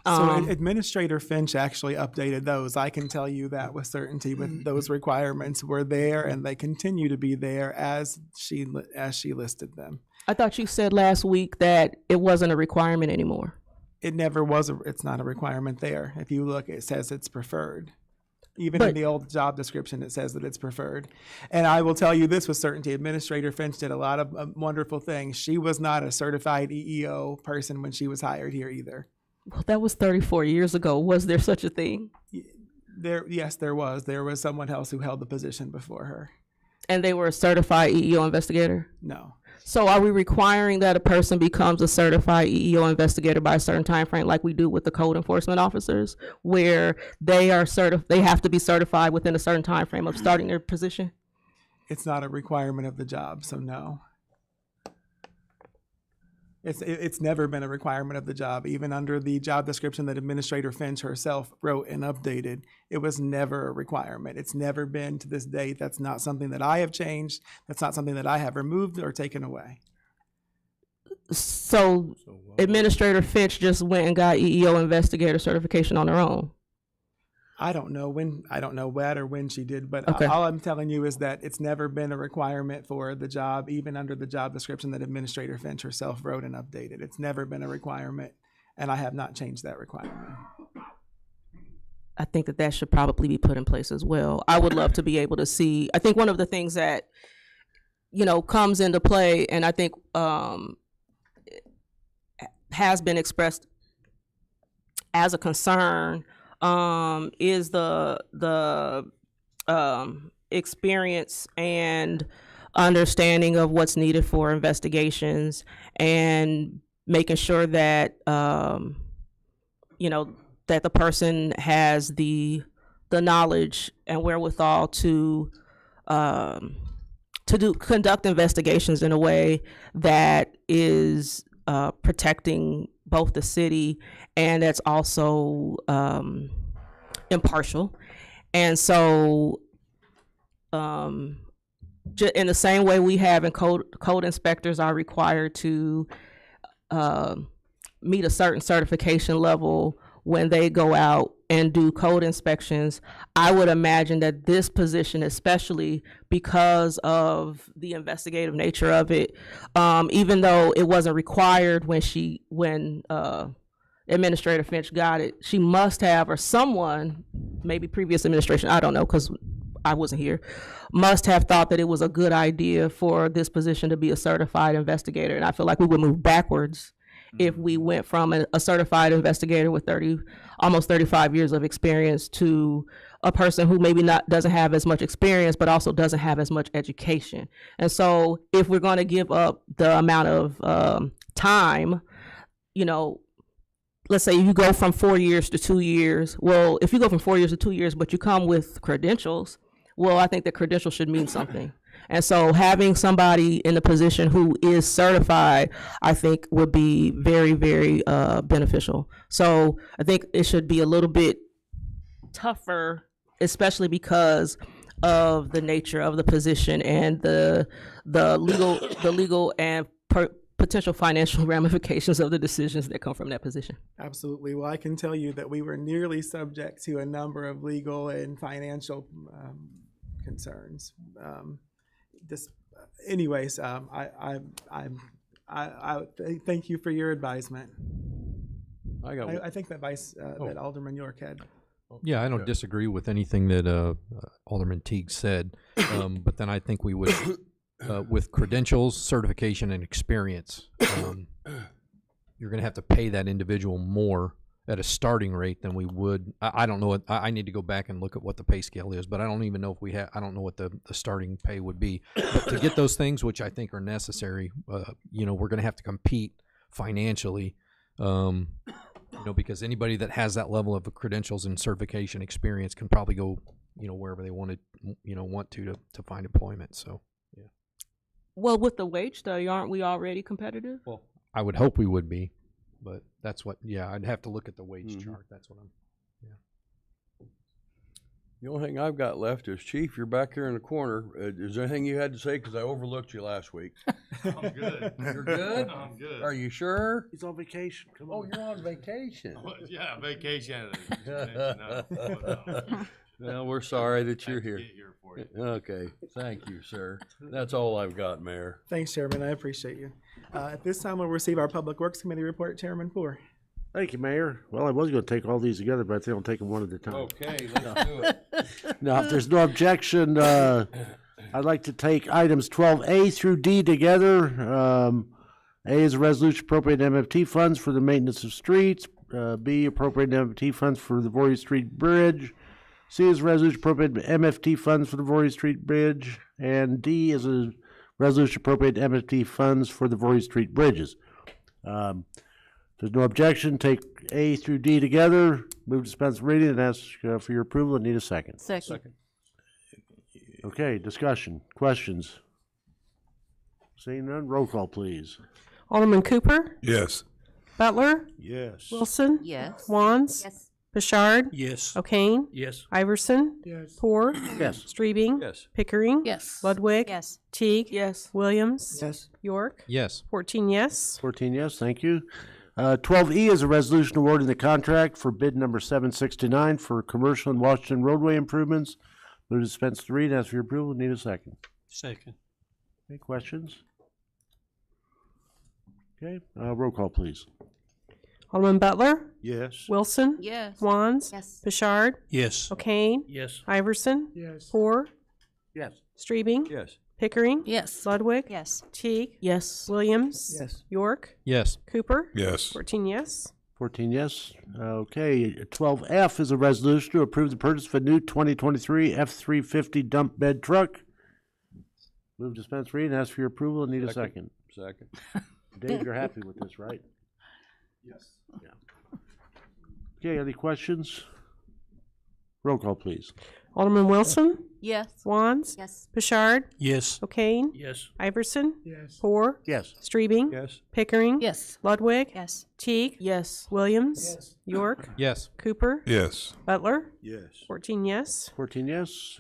So Administrator Finch actually updated those. I can tell you that with certainty. With those requirements were there, and they continue to be there as she listed them. I thought you said last week that it wasn't a requirement anymore. It never was. It's not a requirement there. If you look, it says it's preferred. Even in the old job description, it says that it's preferred. And I will tell you this with certainty, Administrator Finch did a lot of wonderful things. She was not a certified EEO person when she was hired here either. Well, that was 34 years ago. Was there such a thing? Yes, there was. There was someone else who held the position before her. And they were a certified EEO investigator? No. So are we requiring that a person becomes a certified EEO investigator by a certain time frame, like we do with the code enforcement officers, where they are they have to be certified within a certain time frame of starting their position? It's not a requirement of the job, so no. It's never been a requirement of the job. Even under the job description that Administrator Finch herself wrote and updated, it was never a requirement. It's never been to this date. That's not something that I have changed. That's not something that I have removed or taken away. So Administrator Finch just went and got EEO investigator certification on her own? I don't know what or when she did, but Okay. all I'm telling you is that it's never been a requirement for the job, even under the job description that Administrator Finch herself wrote and updated. It's never been a requirement, and I have not changed that requirement. I think that should probably be put in place as well. I would love to be able to see, I think one of the things that, comes into play, and I think has been expressed as a concern, is the experience and understanding of what's needed for investigations, and making sure that that the person has the knowledge and wherewithal to conduct investigations in a way that is protecting both the city and that's also impartial. And so in the same way we have in code inspectors are required to meet a certain certification level when they go out and do code inspections, I would imagine that this position, especially because of the investigative nature of it, even though it wasn't required when Administrator Finch got it, she must have, or someone, maybe previous administration, I don't know, because I wasn't here, must have thought that it was a good idea for this position to be a certified investigator. And I feel like we would move backwards if we went from a certified investigator with almost 35 years of experience to a person who maybe doesn't have as much experience, but also doesn't have as much education. And so if we're going to give up the amount of time, let's say you go from 4 years to 2 years. Well, if you go from 4 years to 2 years, but you come with credentials, well, I think that credentials should mean something. And so having somebody in a position who is certified, I think would be very, very beneficial. So I think it should be a little bit tougher, especially because of the nature of the position and the legal and potential financial ramifications of the decisions that come from that position. Absolutely. Well, I can tell you that we were nearly subject to a number of legal and financial concerns. Anyways, I thank you for your advisement. I think that that Alderman York had. Yeah, I don't disagree with anything that Alderman Teague said, but then I think we would, with credentials, certification, and experience, you're going to have to pay that individual more at a starting rate than we would. I don't know. I need to go back and look at what the pay scale is, but I don't even know if we have. I don't know what the starting pay would be. But to get those things, which I think are necessary, we're going to have to compete financially. Because anybody that has that level of credentials and certification experience can probably go, wherever they want to find employment. So, yeah. Well, with the wage study, aren't we already competitive? Well, I would hope we would be, but that's what. Yeah, I'd have to look at the wage chart. That's what I'm. Yeah. The only thing I've got left is, Chief, you're back here in the corner. Is there anything you had to say? Because I overlooked you last week. I'm good. You're good? I'm good. Are you sure? He's on vacation. Come on. Oh, you're on vacation. Yeah, vacation. Well, we're sorry that you're here. Get here for you. Okay, thank you, sir. That's all I've got, Mayor. Thanks, Chairman. I appreciate you. At this time, we'll receive our Public Works Committee report. Chairman Poor. Thank you, Mayor. Well, I was going to take all these together, but I think I'll take them one at a time. Okay, let's do it. Now, if there's no objection, I'd like to take items 12A through D together. A is a resolution appropriating MFT funds for the maintenance of streets. B, appropriating MFT funds for the Voorhees Street Bridge. C is a resolution appropriating MFT funds for the Voorhees Street Bridge, and D is a resolution appropriating MFT funds for the Voorhees Street bridges. If there's no objection, take A through D together, move to dispense with reading, and ask for your approval, and need a second. Second. Okay, discussion, questions? Seeing none, roll call, please. Alderman Cooper? Yes. Butler? Yes. Wilson? Yes. Wands? Yes. Bouchard? Yes. O'Kane? Yes. Iverson? Yes. Poor? Yes. Streebing? Yes. Pickering? Yes. Ludwig? Yes. Teague? Yes. Williams? Yes. York? Yes. 14 yes. 14 yes, thank you. 12E is a resolution awarding the contract for bid number 769 for commercial and Washington roadway improvements. Move to dispense with reading, ask for your approval, need a second. Second. Any questions? Okay, roll call, please. Alderman Butler? Yes. Wilson? Yes. Wands? Yes. Bouchard? Yes. O'Kane? Yes. Iverson? Yes. Poor? Yes. Streebing? Yes. Pickering? Yes. Ludwig? Yes. Teague? Yes. Williams? Yes. York? Yes. Cooper? Yes. 14 yes. 14 yes. Okay, 12F is a resolution to approve the purchase of a new 2023 F-350 dump bed truck. Move to dispense with reading, ask for your approval, and need a second. Second. Dave, you're happy with this, right? Yes. Yeah. Okay, any questions? Roll call, please. Alderman Wilson? Yes. Wands? Yes. Bouchard? Yes. O'Kane? Yes. Iverson? Yes. Poor? Yes. Streebing? Yes. Pickering? Yes. Ludwig? Yes. Teague? Yes. Williams? Yes. York? Yes. Cooper? Yes. Butler? Yes. 14 yes. 14 yes,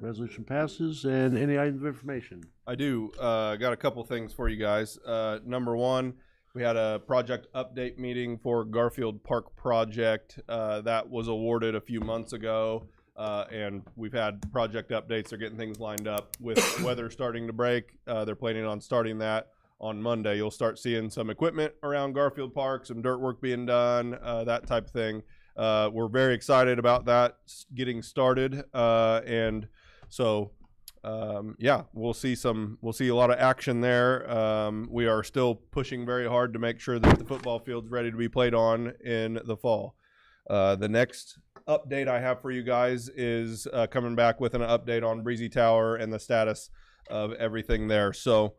resolution passes. And any items of information? I do. Got a couple things for you guys. Number one, we had a project update meeting for Garfield Park project that was awarded a few months ago. And we've had project updates. They're getting things lined up with weather starting to break. They're planning on starting that on Monday. You'll start seeing some equipment around Garfield Park, some dirt work being done, that type of thing. We're very excited about that getting started. And so, yeah, we'll see a lot of action there. We are still pushing very hard to make sure that the football field's ready to be played on in the fall. The next update I have for you guys is coming back with an update on Breezy Tower and the status of everything there. So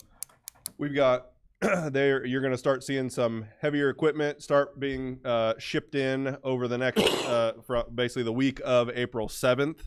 we've got there, you're going to start seeing some heavier equipment start being shipped in over the next basically the week of April 7th.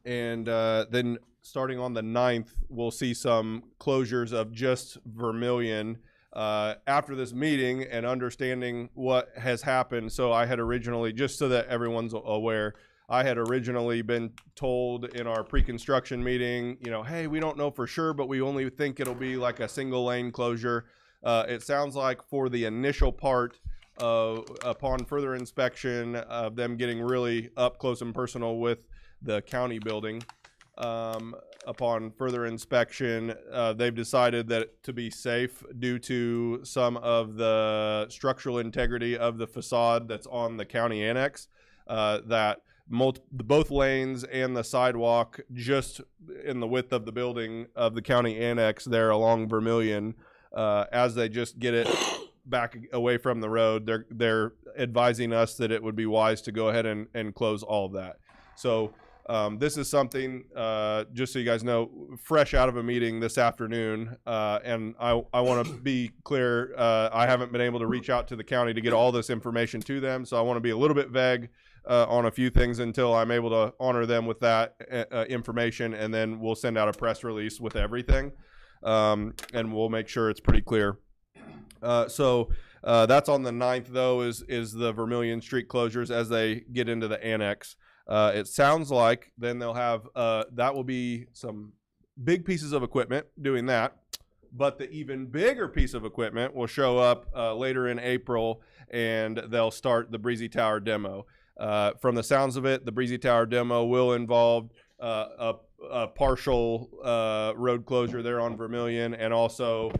And then starting on the 9th, we'll see some closures of just Vermilion after this meeting and understanding what has happened. So I had originally, just so that everyone's aware, I had originally been told in our pre-construction meeting, you know, hey, we don't know for sure, but we only think it'll be like a single lane closure. It sounds like for the initial part, upon further inspection of them getting really up close and personal with the county building, upon further inspection, they've decided that to be safe due to some of the structural integrity of the facade that's on the county annex, that both lanes and the sidewalk just in the width of the building of the county annex there along Vermilion, as they just get it back away from the road, they're advising us that it would be wise to go ahead and close all of that. So this is something, just so you guys know, fresh out of a meeting this afternoon, and I want to be clear, I haven't been able to reach out to the county to get all this information to them, so I want to be a little bit vague on a few things until I'm able to honor them with that information, and then we'll send out a press release with everything, and we'll make sure it's pretty clear. So that's on the 9th, though, is the Vermilion Street closures as they get into the annex. It sounds like then they'll have, that will be some big pieces of equipment doing that, but the even bigger piece of equipment will show up later in April, and they'll start the Breezy Tower demo. From the sounds of it, the Breezy Tower demo will involve a partial road closure there on Vermilion, and also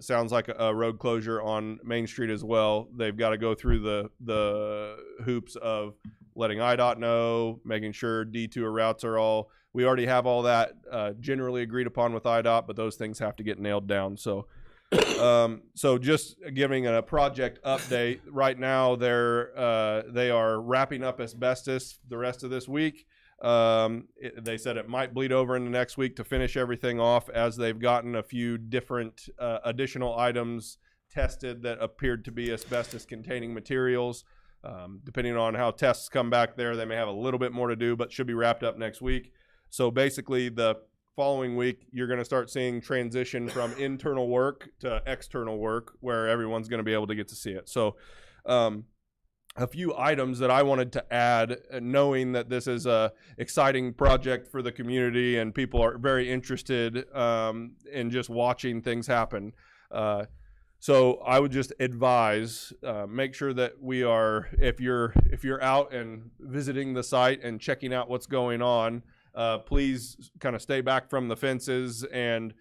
sounds like a road closure on Main Street as well. They've got to go through the hoops of letting IDOT know, making sure detour routes are all, we already have all that generally agreed upon with IDOT, but those things have to get nailed down. So So just giving a project update. Right now, they are wrapping up asbestos the rest of this week. They said it might bleed over into next week to finish everything off, as they've gotten a few different additional items tested that appeared to be asbestos-containing materials. Depending on how tests come back there, they may have a little bit more to do, but should be wrapped up next week. So basically, the following week, you're going to start seeing transition from internal work to external work, where everyone's going to be able to get to see it. So a few items that I wanted to add, knowing that this is a exciting project for the community and people are very interested in just watching things happen. So I would just advise, make sure that we are, if you're out and visiting the site and checking out what's going on, please kind of stay back from the fences, and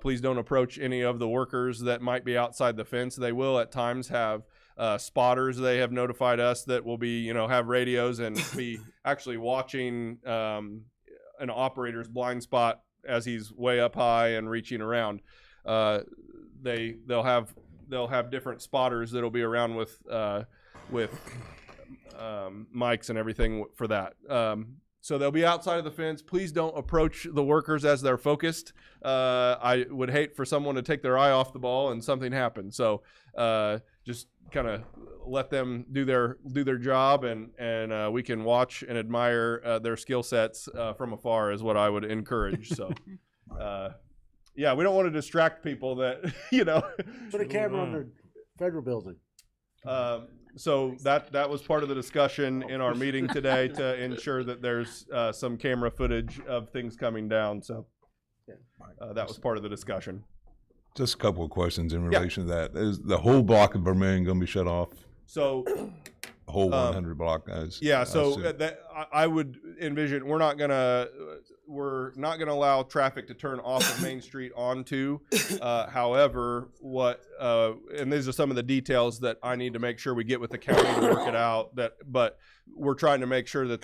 please don't approach any of the workers that might be outside the fence. They will at times have spotters. They have notified us that will be, have radios and be actually watching an operator's blind spot as he's way up high and reaching around. They'll have different spotters that'll be around with mics and everything for that. So they'll be outside of the fence. Please don't approach the workers as they're focused. I would hate for someone to take their eye off the ball and something happens. So just kind of let them do their job, and we can watch and admire their skill sets from afar is what I would encourage. So. Yeah, we don't want to distract people that, Put a camera on the federal building. So that was part of the discussion in our meeting today, to ensure that there's some camera footage of things coming down. So that was part of the discussion. Just a couple of questions in relation to that. Is the whole block of Vermillion going to be shut off? So the whole 100 block, guys? Yeah, so I would envision we're not gonna allow traffic to turn off of Main Street onto. However, and these are some of the details that I need to make sure we get with the county to work it out. But we're trying to make sure that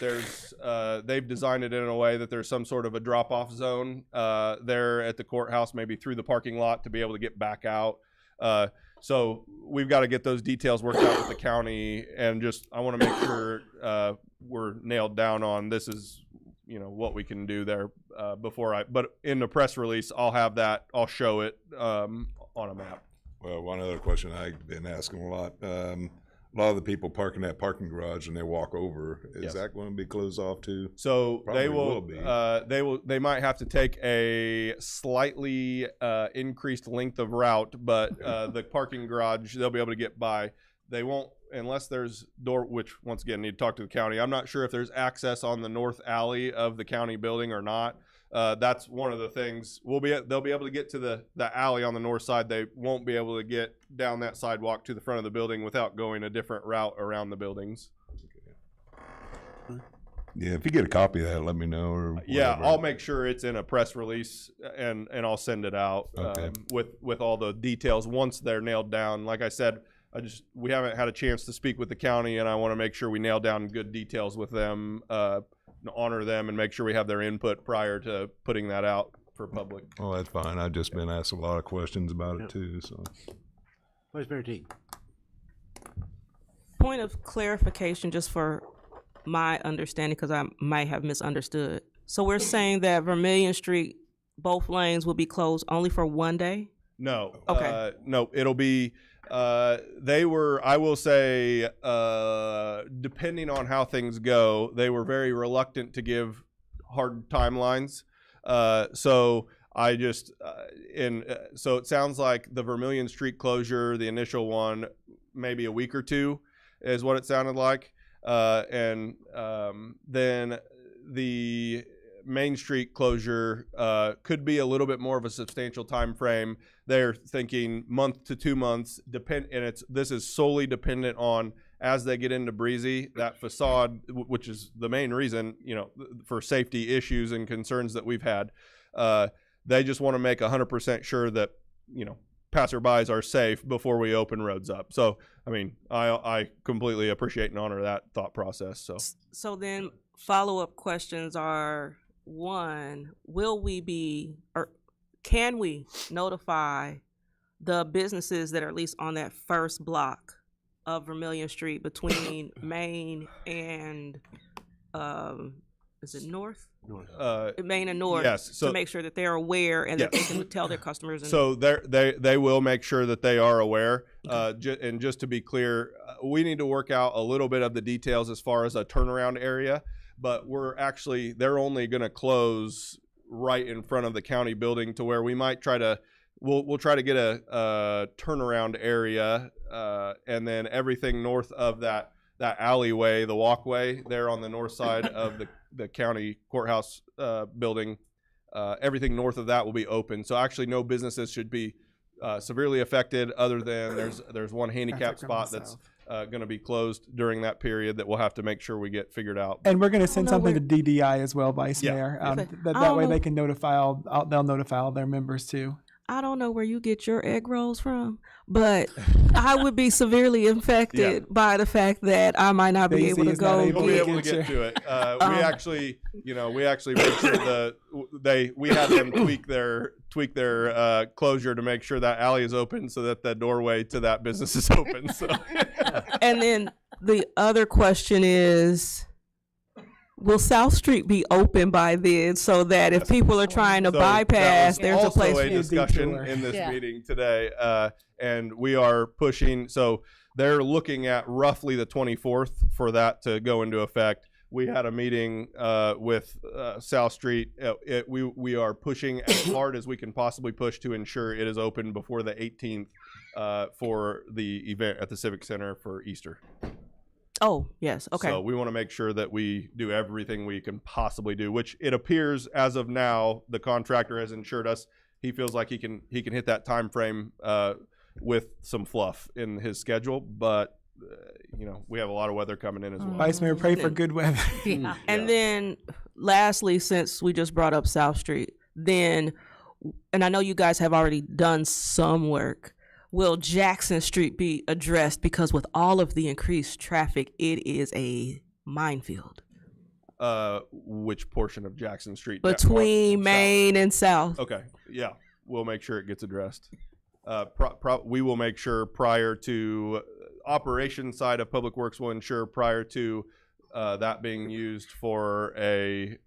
they've designed it in a way that there's some sort of a drop-off zone there at the courthouse, maybe through the parking lot, to be able to get back out. So we've got to get those details worked out with the county, and I want to make sure we're nailed down on this is, what we can do there but in the press release, I'll show it on a map. Well, one other question I've been asking a lot of the people park in that parking garage and they walk over. Is that going to be closed off too? So Probably they might have to take a slightly increased length of route, but the parking garage, they'll be able to get by. They won't, unless there's which once again, need to talk to the county. I'm not sure if there's access on the north alley of the county building or not. That's one of the things. They'll be able to get to the alley on the north side. They won't be able to get down that sidewalk to the front of the building without going a different route around the buildings. Yeah, if you get a copy of that, let me know. Or yeah, I'll make sure it's in a press release, and I'll send it out with all the details once they're nailed down. Like I said, we haven't had a chance to speak with the county, and I want to make sure we nail down good details with them. Honor them and make sure we have their input prior to putting that out for public. Oh, that's fine. I've just been asked a lot of questions about it too. So, Vice Mayor Teague. Point of clarification, just for my understanding, because I might have misunderstood. So we're saying that Vermillion Street, both lanes will be closed only for one day? No. Okay. No, it'll be. I will say, depending on how things go, they were very reluctant to give hard timelines. So it sounds like the Vermillion Street closure, the initial one, maybe a week or two is what it sounded like. And then the Main Street closure could be a little bit more of a substantial time frame. They're thinking month to 2 months, this is solely dependent on, as they get into Breezy, that facade, which is the main reason, for safety issues and concerns that we've had. They just want to make 100% sure that, passerbys are safe before we open roads up. So, I completely appreciate and honor that thought process. So then follow-up questions are, one, will we be, or can we notify the businesses that are at least on that first block of Vermilion Street between Main and, is it North? Main and North. Yes, so- to make sure that they're aware and that they Yes. can tell their customers. And So they will make sure that they are aware. And just to be clear, we need to work out a little bit of the details as far as a turnaround area. But they're only going to close right in front of the county building to where we might try to. We'll try to get a turnaround area, and then everything north of that alleyway, the walkway there on the north side of the county courthouse building, everything north of that will be open. So actually, no businesses should be severely affected, other than there's one handicap spot that's going to be closed during that period that we'll have to make sure we get figured out. And we're going to send something to DDI as well, Vice Yeah. Mayor. That way they can notify they'll notify all their members too. I don't know where you get your egg rolls from, but I would be severely infected by the fact that I might not be able to go. You'll be able to get to it. We actually made sure we had them tweak their closure to make sure that alley is open so that the doorway to that business is open. So. And then the other question is, will South Street be open by then so that if people are trying to bypass, there's a place also for a discussion in this meeting today, and we are pushing. So they're looking at roughly the 24th for that to go into effect. We had a meeting with South Street. We are pushing as hard as we can possibly push to ensure it is open before the 18th for the event at the Civic Center for Easter. Oh, yes. Okay. So we want to make sure that we do everything we can possibly do, which it appears as of now, the contractor has assured us he feels like he can hit that time frame with some fluff in his schedule. But, we have a lot of weather coming in as well. Vice Mayor, pray for good weather. And then lastly, since we just brought up South Street, and I know you guys have already done some work, will Jackson Street be addressed? Because with all of the increased traffic, it is a minefield. Which portion of Jackson Street? Between Main and South. Okay. Yeah. We'll make sure it gets addressed. We will make sure prior to operation side of Public Works will ensure prior to that being used for a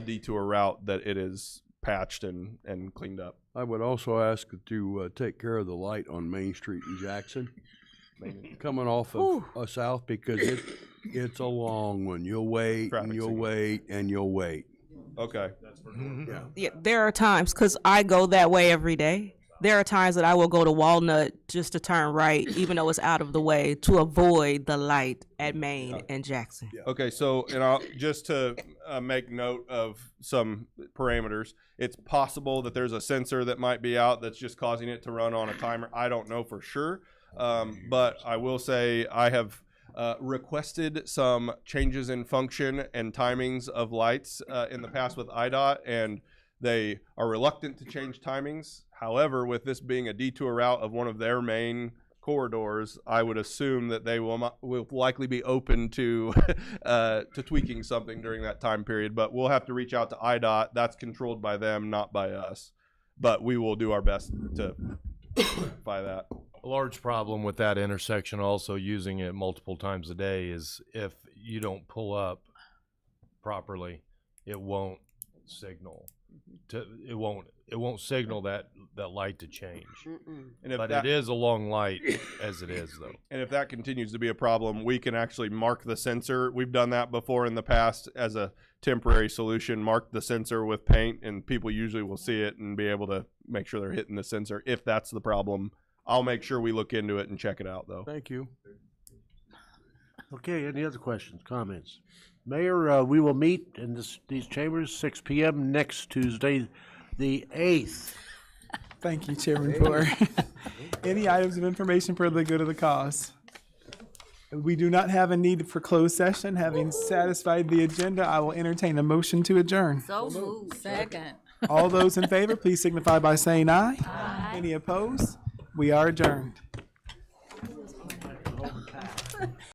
detour route that it is patched and cleaned up. I would also ask to take care of the light on Main Street in Jackson, coming off of south, because it's a long one. You'll wait and you'll wait and you'll wait. Okay. Yeah, there are times, because I go that way every day. There are times that I will go to Walnut just to turn right, even though it's out of the way, to avoid the light at Main and Jackson. Okay, so just to make note of some parameters, it's possible that there's a sensor that might be out that's just causing it to run on a timer. I don't know for sure, but I will say I have requested some changes in function and timings of lights in the past with IDOT, and they are reluctant to change timings. However, with this being a detour route of one of their main corridors, I would assume that they will likely be open to tweaking something during that time period. But we'll have to reach out to IDOT. That's controlled by them, not by us. But we will do our best to rectify that. A large problem with that intersection, also using it multiple times a day, is if you don't pull up properly, it won't signal. It won't signal that light to change. But it is a long light as it is, though. And if that continues to be a problem, we can actually mark the sensor. We've done that before in the past as a temporary solution. Mark the sensor with paint, and people usually will see it and be able to make sure they're hitting the sensor. If that's the problem, I'll make sure we look into it and check it out, though. Thank you. Okay, any other questions, comments? Mayor, we will meet in these chambers 6 p.m. next Tuesday, the 8th. Thank you, Chairman Poor. Any items of information for the good of the cause? We do not have a need for closed session. Having satisfied the agenda, I will entertain a motion to adjourn. So moved. Second. All those in favor, please signify by saying aye. Aye. Any opposed? We are adjourned.